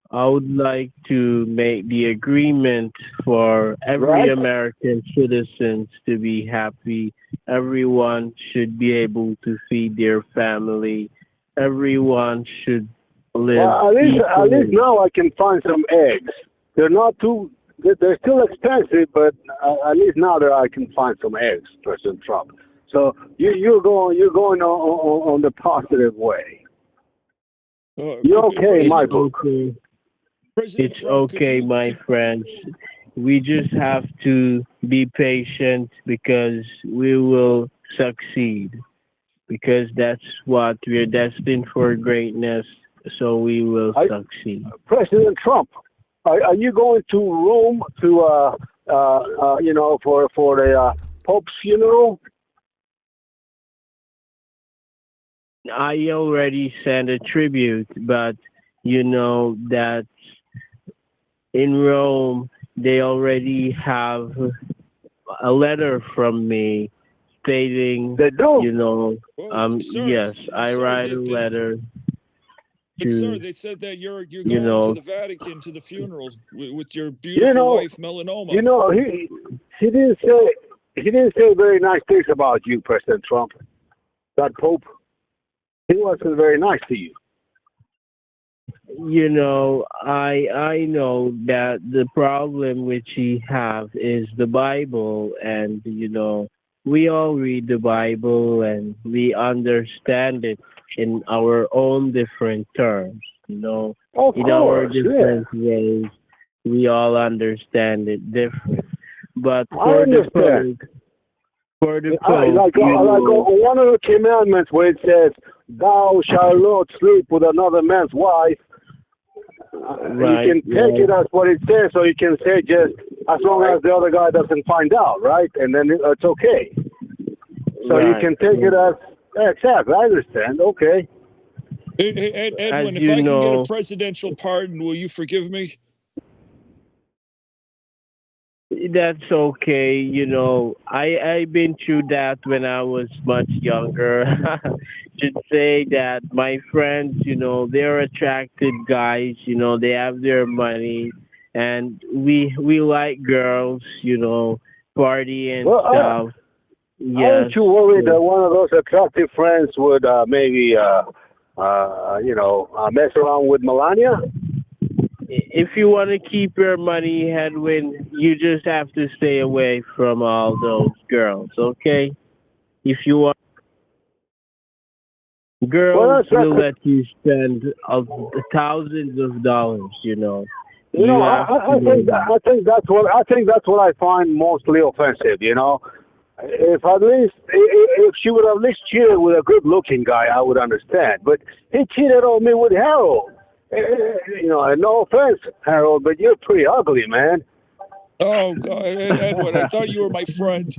I would like to make the agreement for every Right. American citizens to be happy. Everyone should be able to feed their family. Everyone should live Well, at least equally. now I can find some eggs. They're not too. They're still expensive, but at least now that I can find some eggs, President Trump. So you're going on the positive way. You're okay in my book. Okay. President It's Trump, could okay, you- my could- friends. We just have to be patient because we will succeed. Because that's what we're destined for, greatness. So we will succeed. President Trump, are you going to Rome to for the Pope's funeral? I already sent a tribute, but you know that in Rome they already have a letter from me stating, They do. Sir, yes, I sir, write a letter But sir, to, they said that you're you going know, to the Vatican to the funeral with your beautiful wife Melanoma. He didn't say very nice things about you, President Trump. That Pope, he wasn't very nice to you. I know that the problem which he have is the Bible, and we all read the Bible and we understand it in our own different terms. Of In our course, yeah. different ways, we all understand it different. But I understand. for the I Pope, one of the commandments where it says, "Thou shalt not sleep with another man's wife." You right, can take it as what it says, or you can say just as long as the other guy doesn't find out, right? And then it's okay. So you right. can take it as exactly. I understand. Okay. Edwin, if You I can get a know, presidential pardon, will you forgive me? that's okay. I've been through that when I was much younger. Should say that my friends, they're attractive guys. They have their money, and we like girls. Party and Well, stuff. Yes. aren't you worried so that one of those attractive friends would maybe mess around with Melania? if you want to keep your money, Edwin, you just have to stay away from all those girls. Okay? If you want. Well, Girls that's will let you spend thousands of dollars. you You know, have to. I think that's what I find mostly offensive. If at least if she would at least cheated with a good-looking guy, I would understand. But he cheated on me with Harold. And no offense, Harold, but you're pretty ugly, man. Oh, God, Edwin, I thought you were my friend.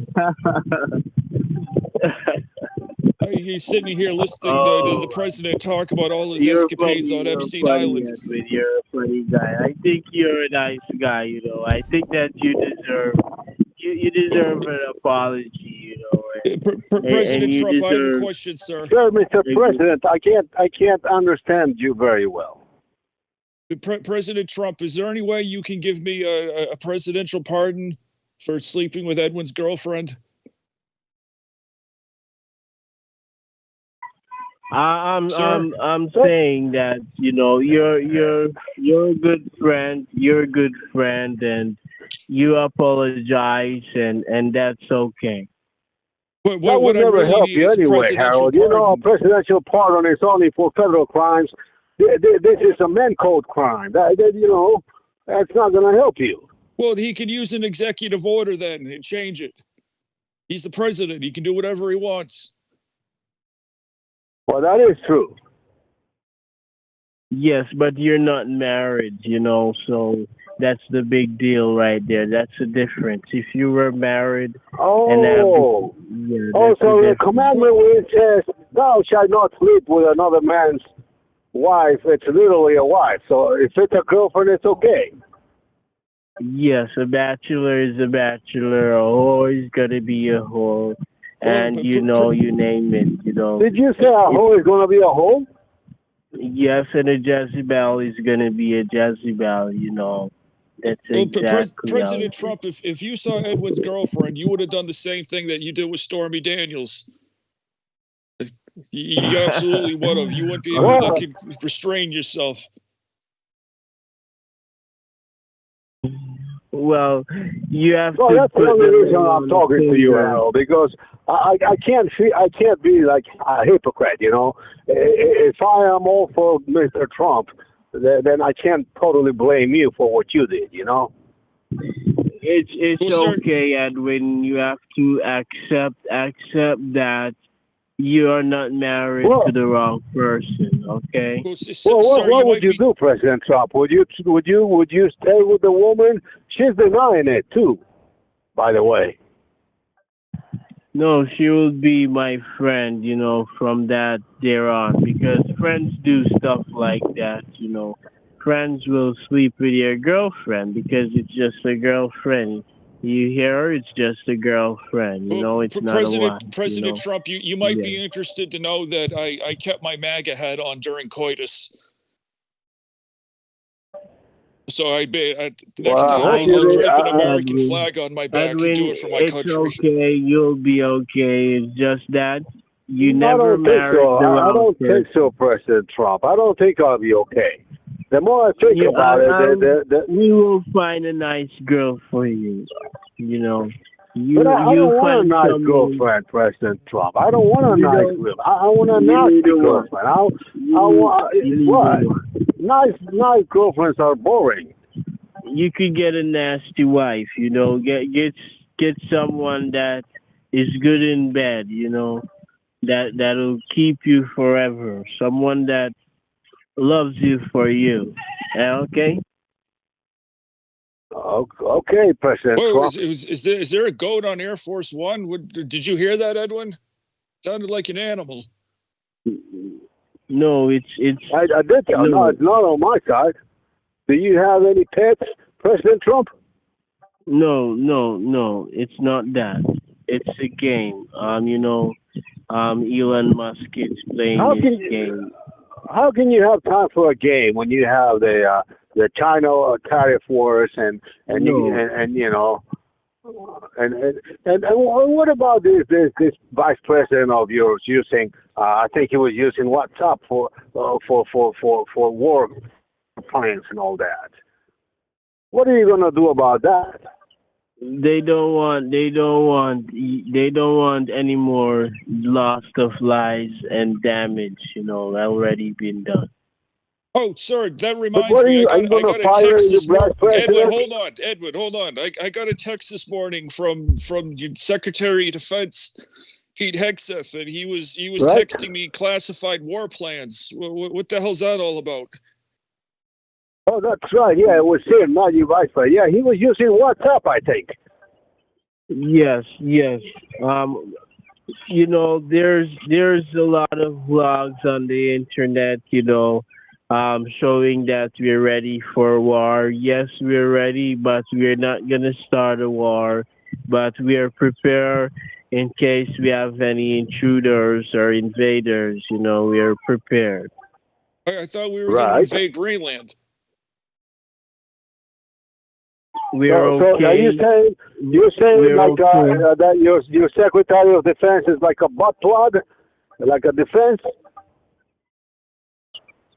He's sitting here listening to the Oh, president talk about all his you're escapades funny. on You're Epstein funny, Island. Edwin. You're a funny guy. I think you're a nice guy. I think that you deserve an apology. And President you Trump, I have a deserve. question, sir. Sir, Mr. President, I can't understand you very well. President Trump, is there any way you can give me a presidential pardon for sleeping with Edwin's girlfriend? I'm saying that you're a good friend. You're a good friend, and you apologize, and that's okay. That What would I never really help need you is a anyway, presidential Harold. A pardon. presidential pardon is only for federal crimes. This is a man code crime. That's not going to help you. Well, he can use an executive order then and change it. He's the president. He can do whatever he wants. Well, that is true. Yes, but you're not married, so that's the big deal right there. That's the difference. If you were married and Oh. yeah, that's Also, the the commandment where it says, "Thou shalt not sleep with another man's wife," it's literally a wife. So if it's a girlfriend, it's okay. Yes, a bachelor is a bachelor. A whore is gonna be a whore, and you name it. Did you say a hoe is going to be a hoe? Yes, and a Jezebel is gonna be a Jezebel. That's exactly how President it is. Trump, if you saw Edwin's girlfriend, you would have done the same thing that you did with Stormy Daniels. You absolutely would have. You wouldn't be able Well, to restrain yourself. Well, you have well, to that's the put only them reason all I'm on talking the to you, table. Harold, because I can't be like a hypocrite. If I am all for Mr. Trump, then I can't totally blame you for what you did. It's Well, sir, okay, Edwin. You have to accept that you are not married to Well, the wrong person. Okay. sir, what you would might you be. do, President Trump? Would you stay with the woman? She's denying it too, by the way. No, she will be my friend. From that there on, because friends do stuff like that. Friends will sleep with your girlfriend because it's just a girlfriend. You hear her, it's just a girlfriend. It's not a wife. President Trump, you might Yeah. be interested to know that I kept my MAGA hat on during coitus. So next Well, I time hope I you I'll know, did. drape an American Edwin. flag on my back and do Edwin, it for my it's country. okay. You'll be okay. It's just that you I never don't think married so. the I wrong don't think so, person. President Trump. I don't think I'll be okay. The more I think about it, We will find a nice girl for you. You But You I you don't want a find nice someone. girlfriend, President Trump. I don't want a You nice don't. girl. I want a You need nasty a what? girlfriend. I want You need a what? what? Nice girlfriends are boring. You could get a nasty wife. Get someone that is good in bed. That'll keep you forever. Someone that loves you for you. Okay. Okay, President Whoa, Trump. is there a goat on Air Force One? Did you hear that, Edwin? Sounded like an animal. No, it's I did tell. No, no, it's not on my side. Do you have any pets, President Trump? no. It's not that. It's a game. Elon Musk is playing How his can game. how can you have time for a game when you have the China tariff wars and you No, and you know and what about this vice president of yours using I think he was using WhatsApp for war plans and all that. What are you gonna do about that? they don't want any more loss of lives and damage. Already been done. Oh, sir, that But reminds what are me. you are you I gonna got a fire text the this morning. black president? Edward, hold on. I got a text this morning from the Secretary of Defense, Pete Hegseth, and he was Right? texting me classified war plans. What the hell's that all about? Oh, that's right. Yeah, it was him, not you, vice president. Yeah, he was using WhatsApp, I think. Yes. There's a lot of blogs on the internet, showing that we're ready for war. Yes, we're ready, but we're not gonna start a war. But we are prepared in case we have any intruders or invaders. We are prepared. I thought we were going to Right. invade Greenland. We're So are you okay. saying We're like okay. that your Secretary of Defense is like a butt plug, like a defense?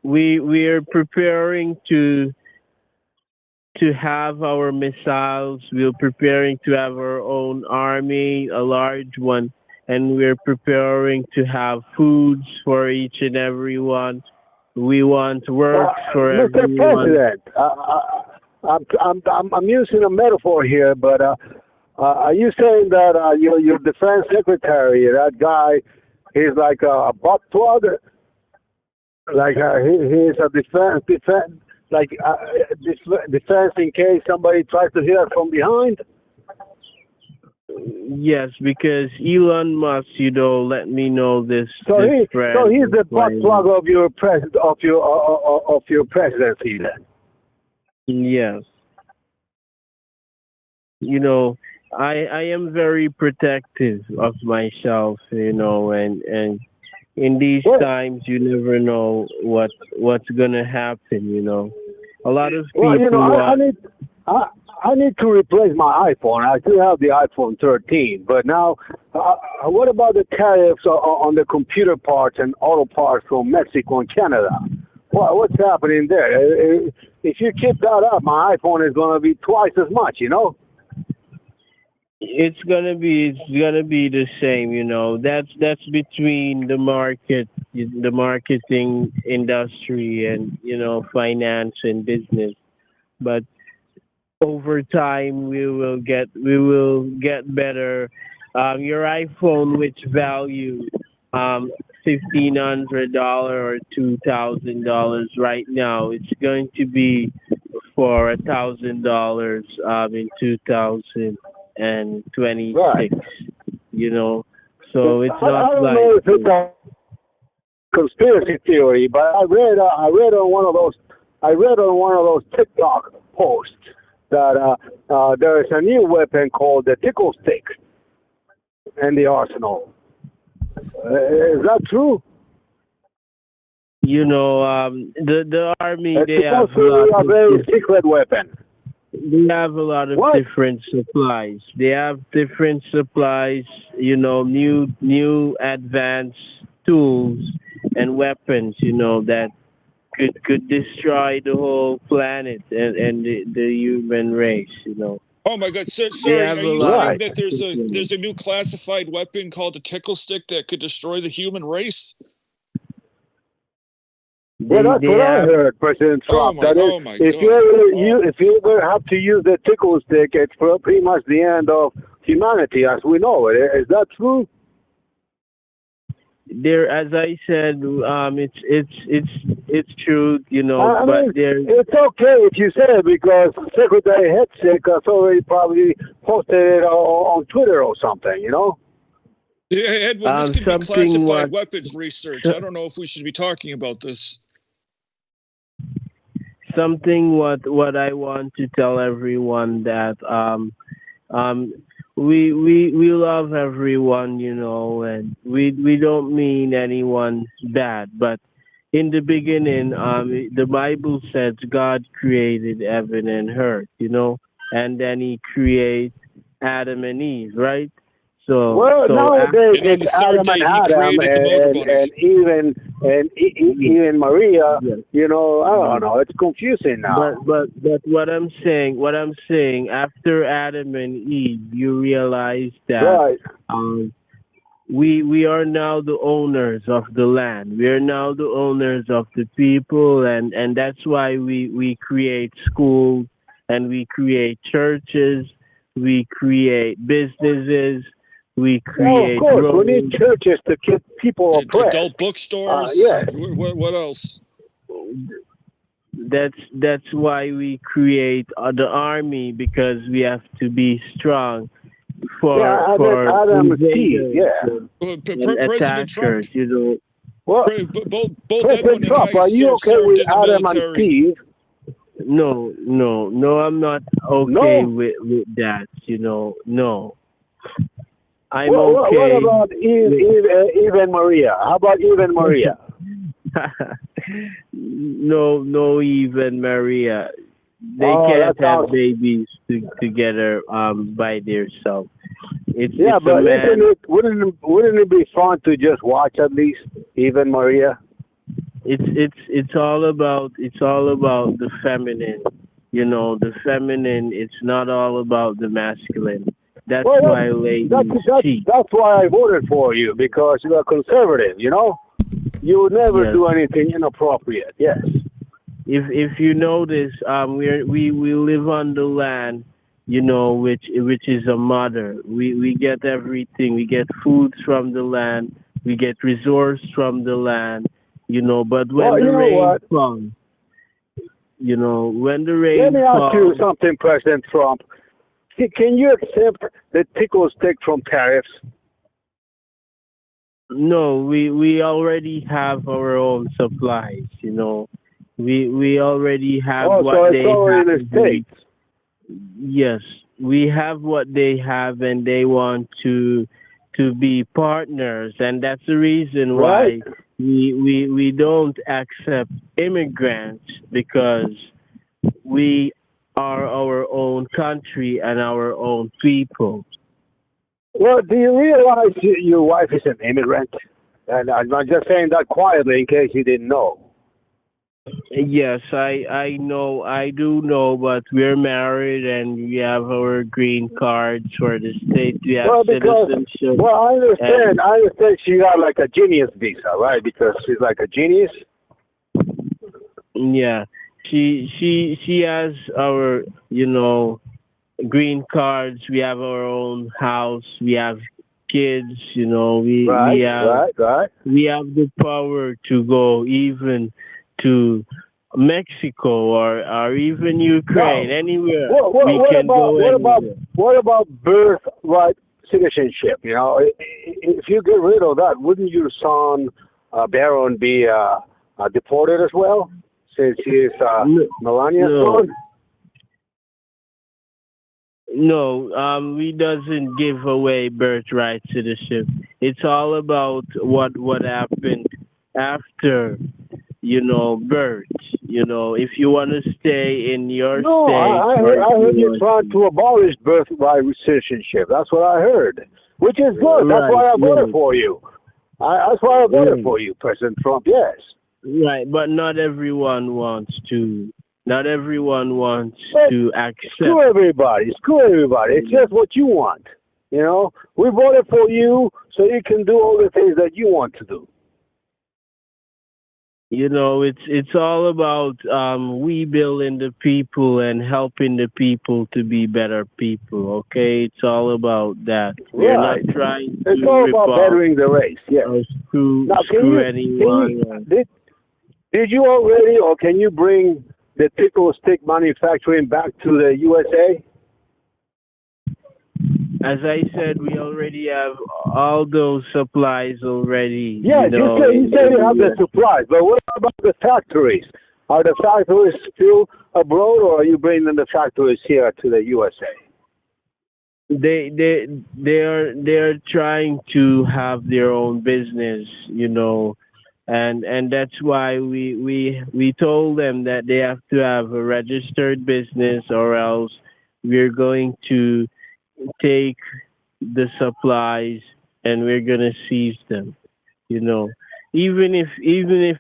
We're preparing to have our missiles. We're preparing to have our own army, a large one, and we're preparing to have foods for each and every one. We want works for Mr. everyone. President, I'm using a metaphor here, but are you saying that your defense secretary, that guy, he's like a butt plug, like he's a defense, like defense in case somebody tries to hit us from behind? Yes, because Elon Musk, let me know this So this so friend he's is the butt playing. plug of your of your presidency then. Yes. you know I am very protective of myself, and in these Well, times you never know what's gonna happen. A lot of well, people want. I need to replace my iPhone. I still have the iPhone 13, but now, what about the tariffs on the computer parts and auto parts from Mexico and Canada? What's happening there? If you keep that up, my iPhone is going to be twice as much. It's gonna be the same. That's between the marketing industry, and finance and business. But over time we will get better. Your iPhone, which value $1,500 or $2,000 right now, it's going to be for $1,000 in 2026. Right. You know, so it's I not don't like. know if it's a conspiracy theory, but I read on one of those TikTok posts that there is a new weapon called the tickle stick in the arsenal. Is that true? The army, It's they have supposed a to be lot a of very secret weapon. What? different supplies. They have different supplies, new advanced tools and weapons, that could destroy the whole planet and the human race. Oh my God! So, They sorry, have are a you lot. saying Right. that there's a new classified weapon called a tickle stick that could destroy the human race? Well, that's They what I have. heard, President Trump. That is, Oh my God! Oh. if you ever have to use the tickle stick, it's pretty much the end of humanity as we know it. Is that true? There, as I said, it's true, you know, I but mean, there. it's okay if you say it because Secretary Hetsick has already probably posted it on Twitter or something, you know? Yeah, Edwin, this could be Something classified what weapons research. so- I don't know if we should be talking about this. something what I want to tell everyone that um we love everyone, you know, and we don't mean anyone's bad, but in the beginning, the Bible says God created heaven and earth, you know, and then He creates Adam and Eve, right? Well, So nowadays And on it's the third Adam and day, he Adam created the motor bunny. and even Maria. yes. You know, I don't know. It's confusing But now. but what I'm saying, after Adam and Eve, you realize that Right. um, we are now the owners of the land. We are now the owners of the people, and that's why we create schools and we create churches, we create businesses, we Well, of create course, we need roads. churches to keep people oppressed. Adult bookstores. Yes. What else? That's why we create the army, because we have to be strong Yeah, for Adam and Steve. invaders Yeah. and President Trump. attackers, you know. Well, Both President Edwin and Trump, I are you okay served with in the Adam and military. Steve? No, I'm not okay No. with that, you know. No, I'm What okay about Eve and Maria? How about Eve and Maria? no, Eve and Maria, they Oh, can't that have sounds. babies together by themselves. Yeah, It's a but man. wouldn't it be fun to just watch at least Eve and Maria? It's all about the feminine, you know, the feminine. It's not all about the masculine. That's Well, why ladies cheat. that's why I voted for you because you are conservative. You know, you would never Yes. do anything inappropriate. Yes. If you notice, we live on the land, you know, which is a mother. We get everything. We get foods from the land. We get resources from the land, you know. But when Well, the you know rain what? comes, you know, when the Let rain me ask you comes, something, President Trump. Can you accept the tickle stick from tariffs? no, we already have our own supplies, you know. We already have Oh, so what it's they already have. in the States. Yes, we have what they have, and they want to be partners, and that's the reason Right? why we don't accept immigrants, because we are our own country and our own people. Well, do you realize your wife is an immigrant? And I'm not just saying that quietly in case you didn't know. Yes, I know, I do know, but we're married and we have our green cards for the state. We have Well, because citizenship, well, and I understand she got like a genius visa, right? Because she's like a genius. yeah, she has our, you know, green cards. We have our own house. We have kids. You know, Right, right. we have the power to go even to Mexico or even Ukraine, Now, anywhere we what can about go anywhere. what about birthright citizenship? You know, if you get rid of that, wouldn't your son Baron be deported as well, since he is No, Melania's no, son? no. We doesn't give away birthright citizenship. It's all about what happened after, you know, birth. You know, if you want to stay in your No, state, I or if heard you you trying to abolish birthright citizenship. That's what I heard, which is good. That's why I voted right, for you. That's why I voted right, for you, President Trump. Yes. right. But not everyone wants to Not everyone wants But to screw accept. everybody. Screw everybody. It's just what you want. You know, we voted for you so you can do all the things that you want to do. It's all about we building the people and helping the people to be better people. Okay, it's all about that. We're not Right. trying It's to all rip about off bettering the race. Yes. or screw Now, screw anyone. did you already, or can you bring the tickle stick manufacturing back to the USA? As I said, we already have all those supplies already. Yes, you In say you the have the US. supplies, but what about the factories? Are the factories still abroad, or are you bringing the factories here to the USA? They're trying to have their own business, and that's why we told them that they have to have a registered business, or else we're going to take the supplies and we're gonna seize them. You know, even if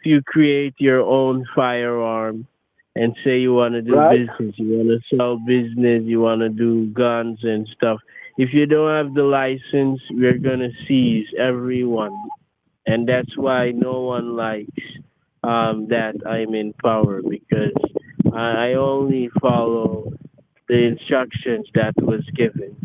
you create your own firearm and say you want to do Right? business, you want to sell business, you want to do guns and stuff. If you don't have the license, we're gonna seize everyone, and that's why no one likes that I'm in power, because I only follow the instructions that was given.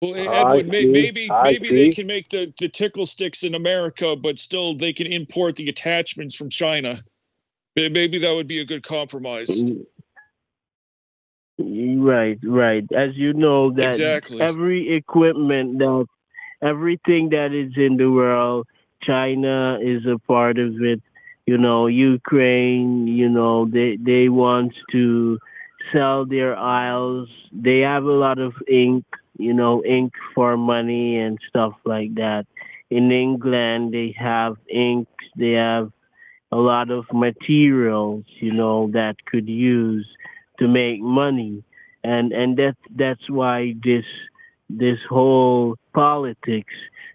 Well, I Edwin, see. I maybe they see. can make the tickle sticks in America, but still they can import the attachments from China. Maybe that would be a good compromise. Mm, right, right. As you know, that Exactly. every equipment that everything that is in the world, China is a part of it. Ukraine, they want to sell their isles. They have a lot of ink, ink for money and stuff like that. In England, they have ink. They have a lot of materials, that could use to make money, and that's why this whole politics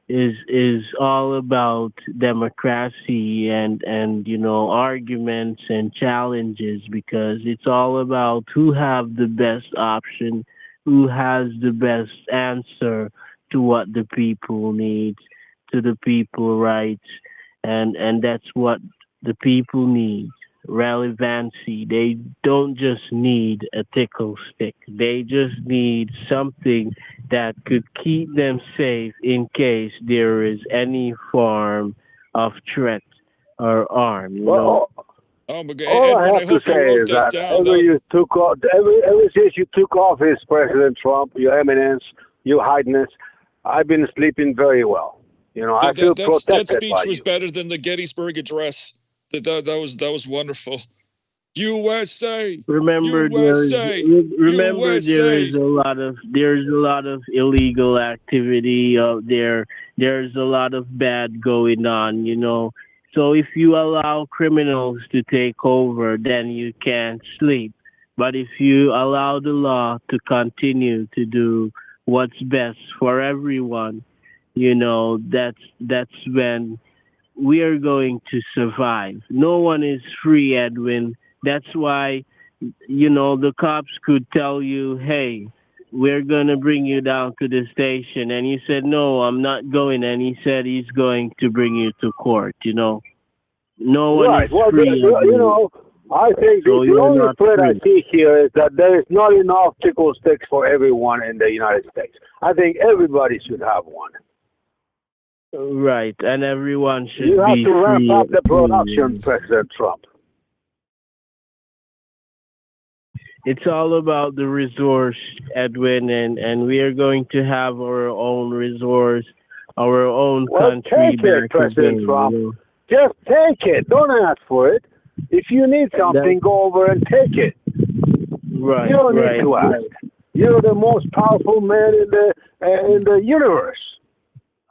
is all about democracy and arguments and challenges, because it's all about who have the best option, who has the best answer to what the people need, to the people rights, and that's what the people need: relevancy. They don't just need a tickle stick. They just need something that could keep them safe in case there is any form of threat or harm. Well, Oh my God, all I Edwin, I have to hope you say wrote is that that down. That ever since you took office, President Trump, Your Eminence, Your Highness, I've been sleeping very well. I feel that protected by speech was you. better than the Gettysburg Address. That was wonderful. USA, USA, Remember USA. there's a lot of illegal activity out there. There's a lot of bad going on. So if you allow criminals to take over, then you can't sleep. But if you allow the law to continue to do what's best for everyone, that's when we are going to survive. No one is free, Edwin. That's why, the cops could tell you, hey, we're going to bring you down to the station. And you said, no, I'm not going. And he said he's going to bring you to court. No one is Right. Well, free, Edwin. I think So the you're only not threat I free. see here is that there is not enough tickle sticks for everyone in the United States. I think everybody should have one. Right. And everyone You should have be to ramp free. up the production, free. President Trump. It's all about the resource, Edwin, and we are going to have our own resource, our own Well, country take it, back President again. Trump. Just take it. Don't ask for it. If you need That something, go over and take it. You right, don't need right, to ask. right. You're the most powerful man in the universe.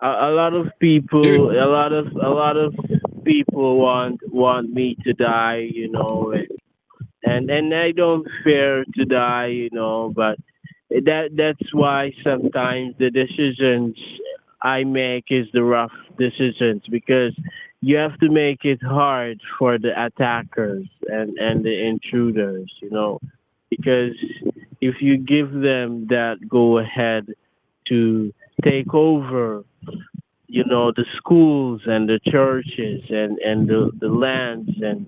A lot of Dude, people, a lot of people want me to die, and I don't fear to die, but that's why sometimes the decisions I make is the rough decisions, because you have to make it hard for the attackers and the intruders, because if you give them that go ahead to take over, the schools and the churches and the lands and,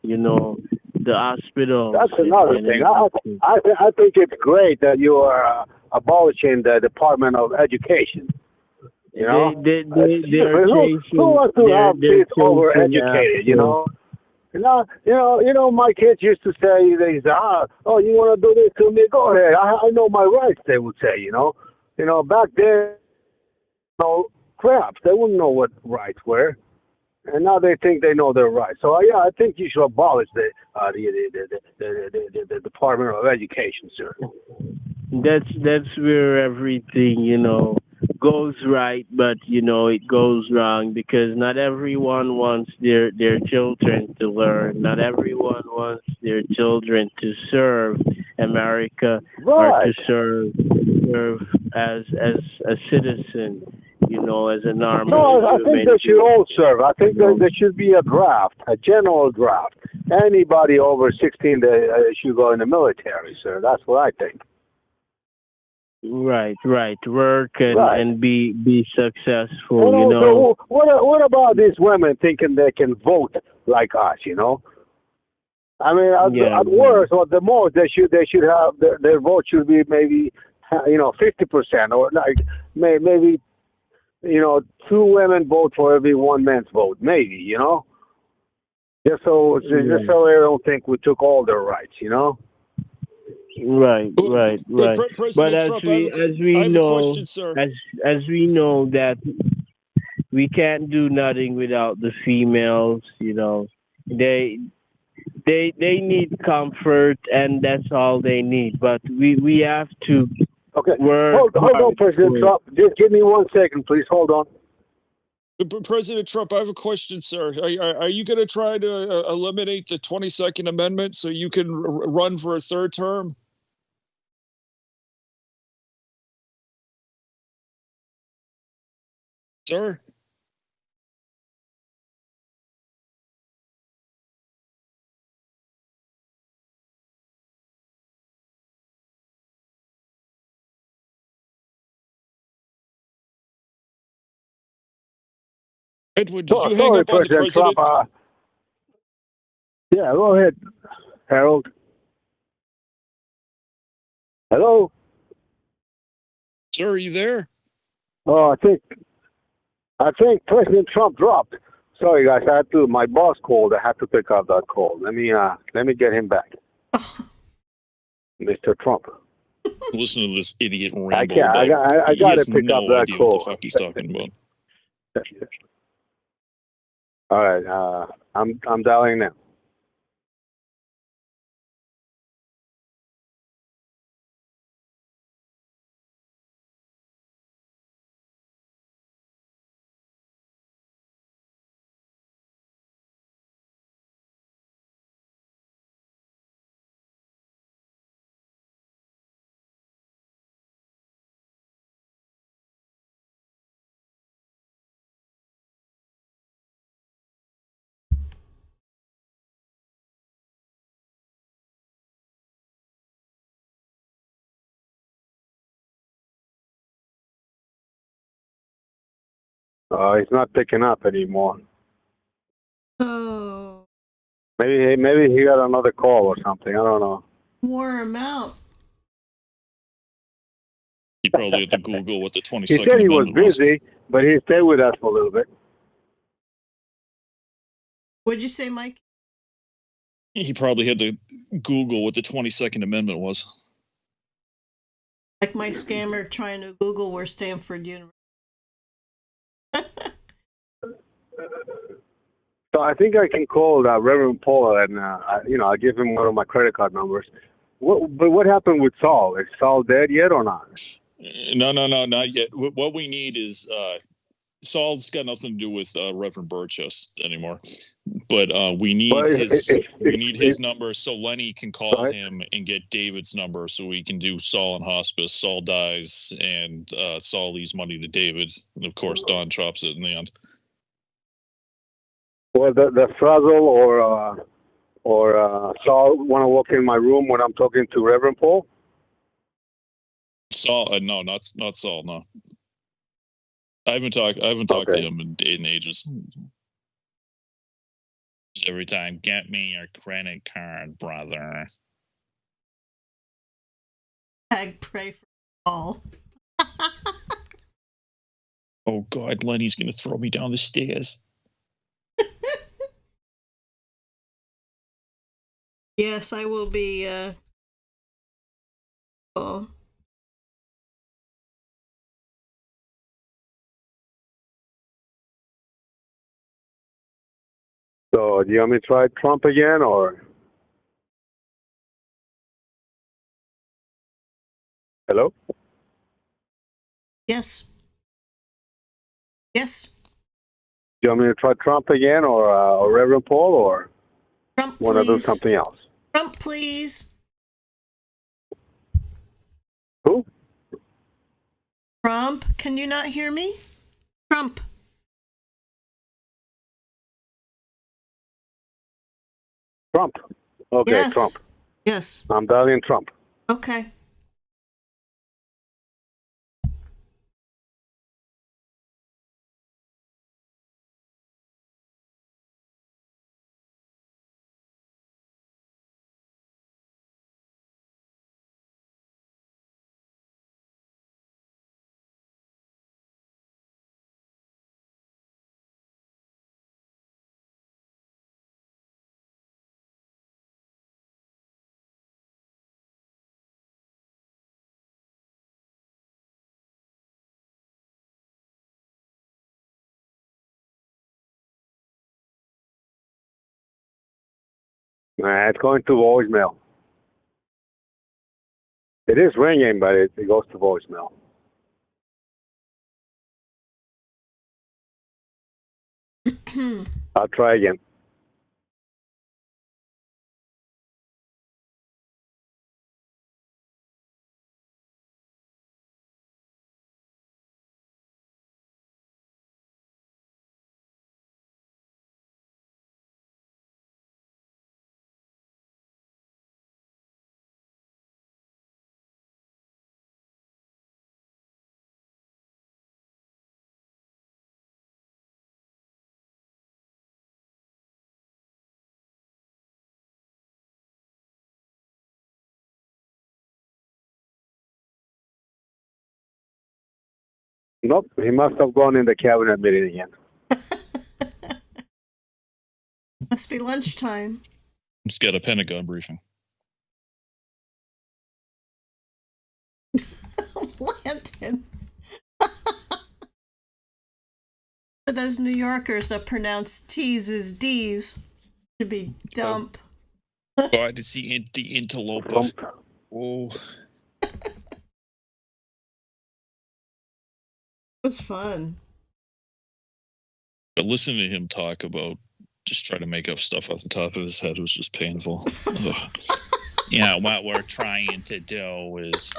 the hospitals That's another and thing. everything. I think it's great that you are abolishing the Department of Education. You know, They're who chasing, wants to have they're kids chasing overeducated? after. My kids used to say, they say, oh, you want to do this to me? Go ahead. I know my rights. They would say, back then, crap. They wouldn't know what rights were, and now they think they know their rights. So yeah, I think you should abolish the Department of Education, sir. That's where everything goes right, but it goes wrong because not everyone wants their children to learn. Not everyone wants their children to serve America or to Right. serve as a citizen, as a normal No, I think human they should being. all serve. I think You know. there should be a draft, a general draft. Anybody over 16 should go in the military, sir. That's what I think. Right. Work Right. and be successful, And also, what about these women thinking they can vote like us? I mean, Yeah, at worst or the most, they should have their vote should be maybe 50% or like maybe two women vote for every one man's vote, maybe. Just so yeah. they don't think we took all their rights. Right. But But President as Trump, we I have a know, question, sir. as we know that we can't do nothing without the females. They they need comfort, and that's all they need. But we have to Okay, work hold on, hard President for it. Trump. Just give me 1 second, please. Hold on. President Trump, I have a question, sir. Are you going to try to eliminate the 22nd Amendment so you can run for a third term? Sir? Edwin, did you hang Sorry, up on the President Trump. president? Yeah, go ahead, Harold. Hello. Sir, are you there? Oh, I think President Trump dropped. Sorry, guys. My boss called. I had to pick up that call. Let me get him back, Mr. Trump. Listen to this idiot I ramble can't. about. I He got to has pick up no that idea what the call. fuck he's talking about. All right. I'm dialing now. He's not picking up anymore. Oh, Maybe he got another call or something. I don't know. wore him out. He probably had to Google what the He 22nd said he was Amendment was. busy, but he stayed with us for a little bit. What'd you say, Mike? He probably had to Google what the 22nd Amendment was. Like my scammer trying to Google where Stanford University. So I think I can call Reverend Paul and I give him one of my credit card numbers. But what happened with Saul? Is Saul dead yet or not? No, not yet. What we need is Saul's got nothing to do with Reverend Burchess anymore, but we need Well, his number so Lenny can call Right. him and get David's number so we can do Saul in hospice. Saul dies and Saul leaves money to David, and of course Don chops it in the end. Well, the Frazzle or Saul want to walk in my room when I'm talking to Reverend Paul? Saul, no, not Saul. No, I haven't talked to him in ages. Every time, get me your credit card, brother. I pray for all. Oh God, Lenny's gonna throw me down the stairs. Yes, I will be. Oh. So, do you want me to try Trump again, or? Hello? Yes. Yes. Do you want me to try Trump again, or Reverend Paul, or Trump, want to do please. something else? Trump, please. Who? Trump, can you not hear me? Trump. Trump. Okay, Yes. Trump. Yes. I'm dialing Trump. Okay. It's going to voicemail. It is ringing, but it goes to voicemail. I'll try again. Nope, he must have gone in the cabinet meeting again. Must be lunchtime. Just got a Pentagon briefing. Landon. For those New Yorkers that pronounce T's as D's, should be dump. God, to see the interloper. Trump. Oh, It was fun. but listening to him talk about just trying to make up stuff off the top of his head was just painful. Yeah, what we're trying to do is,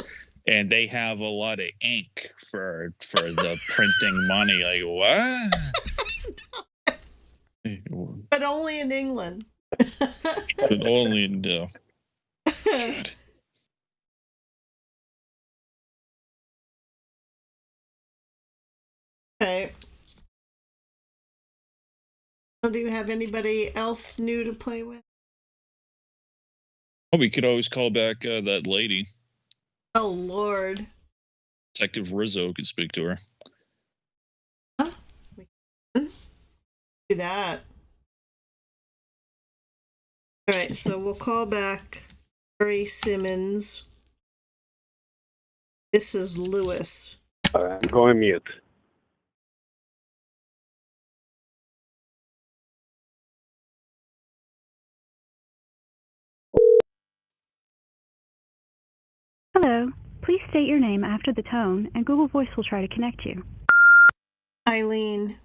and they have a lot of ink for the printing money. Like what? But only in England. But only in God. Okay. Well, do you have anybody else new to play with? Oh, we could always call back that lady. Oh, Lord. Detective Rizzo could speak to her. Huh? We can do that. All right, so we'll call back Barry Simmons. This is Lewis. All right, I'm going mute. Hello. Please state your name after the tone, and Google Voice will try to connect you. Eileen.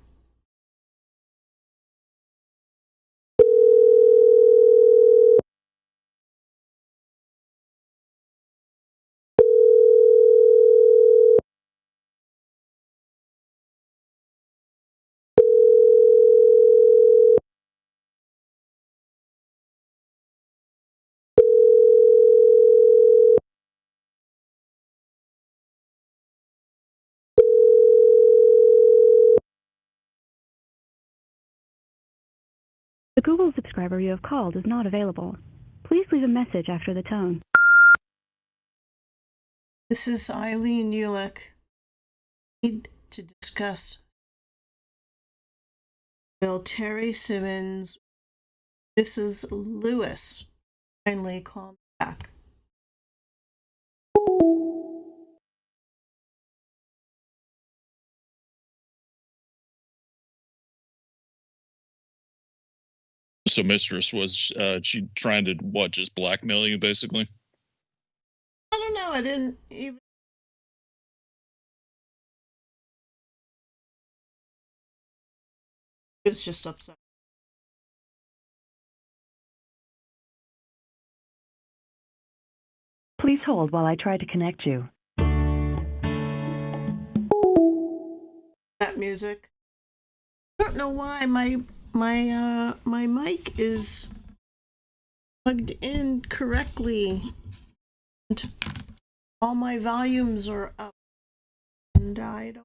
The Google subscriber you have called is not available. Please leave a message after the tone. This is Eileen Ulick. Need to discuss Will Terry Simmons, Mrs. Lewis. Kindly call me back. So Mistress was she trying to what, just blackmail you basically? I don't know. I didn't even. It was just upset. Please hold while I try to connect you. That music. I don't know why my mic is plugged in correctly. And all my volumes are up, and I don't.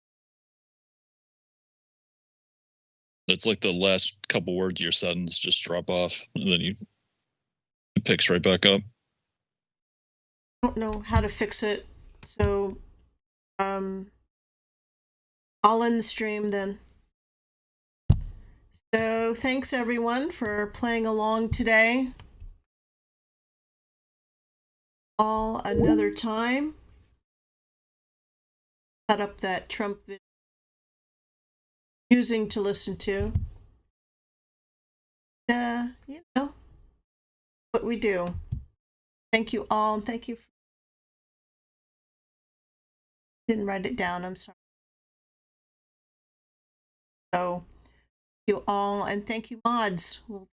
It's like the last couple words of your sentence just drop off, and then it picks right back up. Don't know how to fix it, so I'll end the stream then. So thanks everyone for playing along today. All another time. Set up that Trump video using to listen to. You know what we do. Thank you all, and thank you. Didn't write it down. I'm sorry. So, thank you all, and thank you, mods. We'll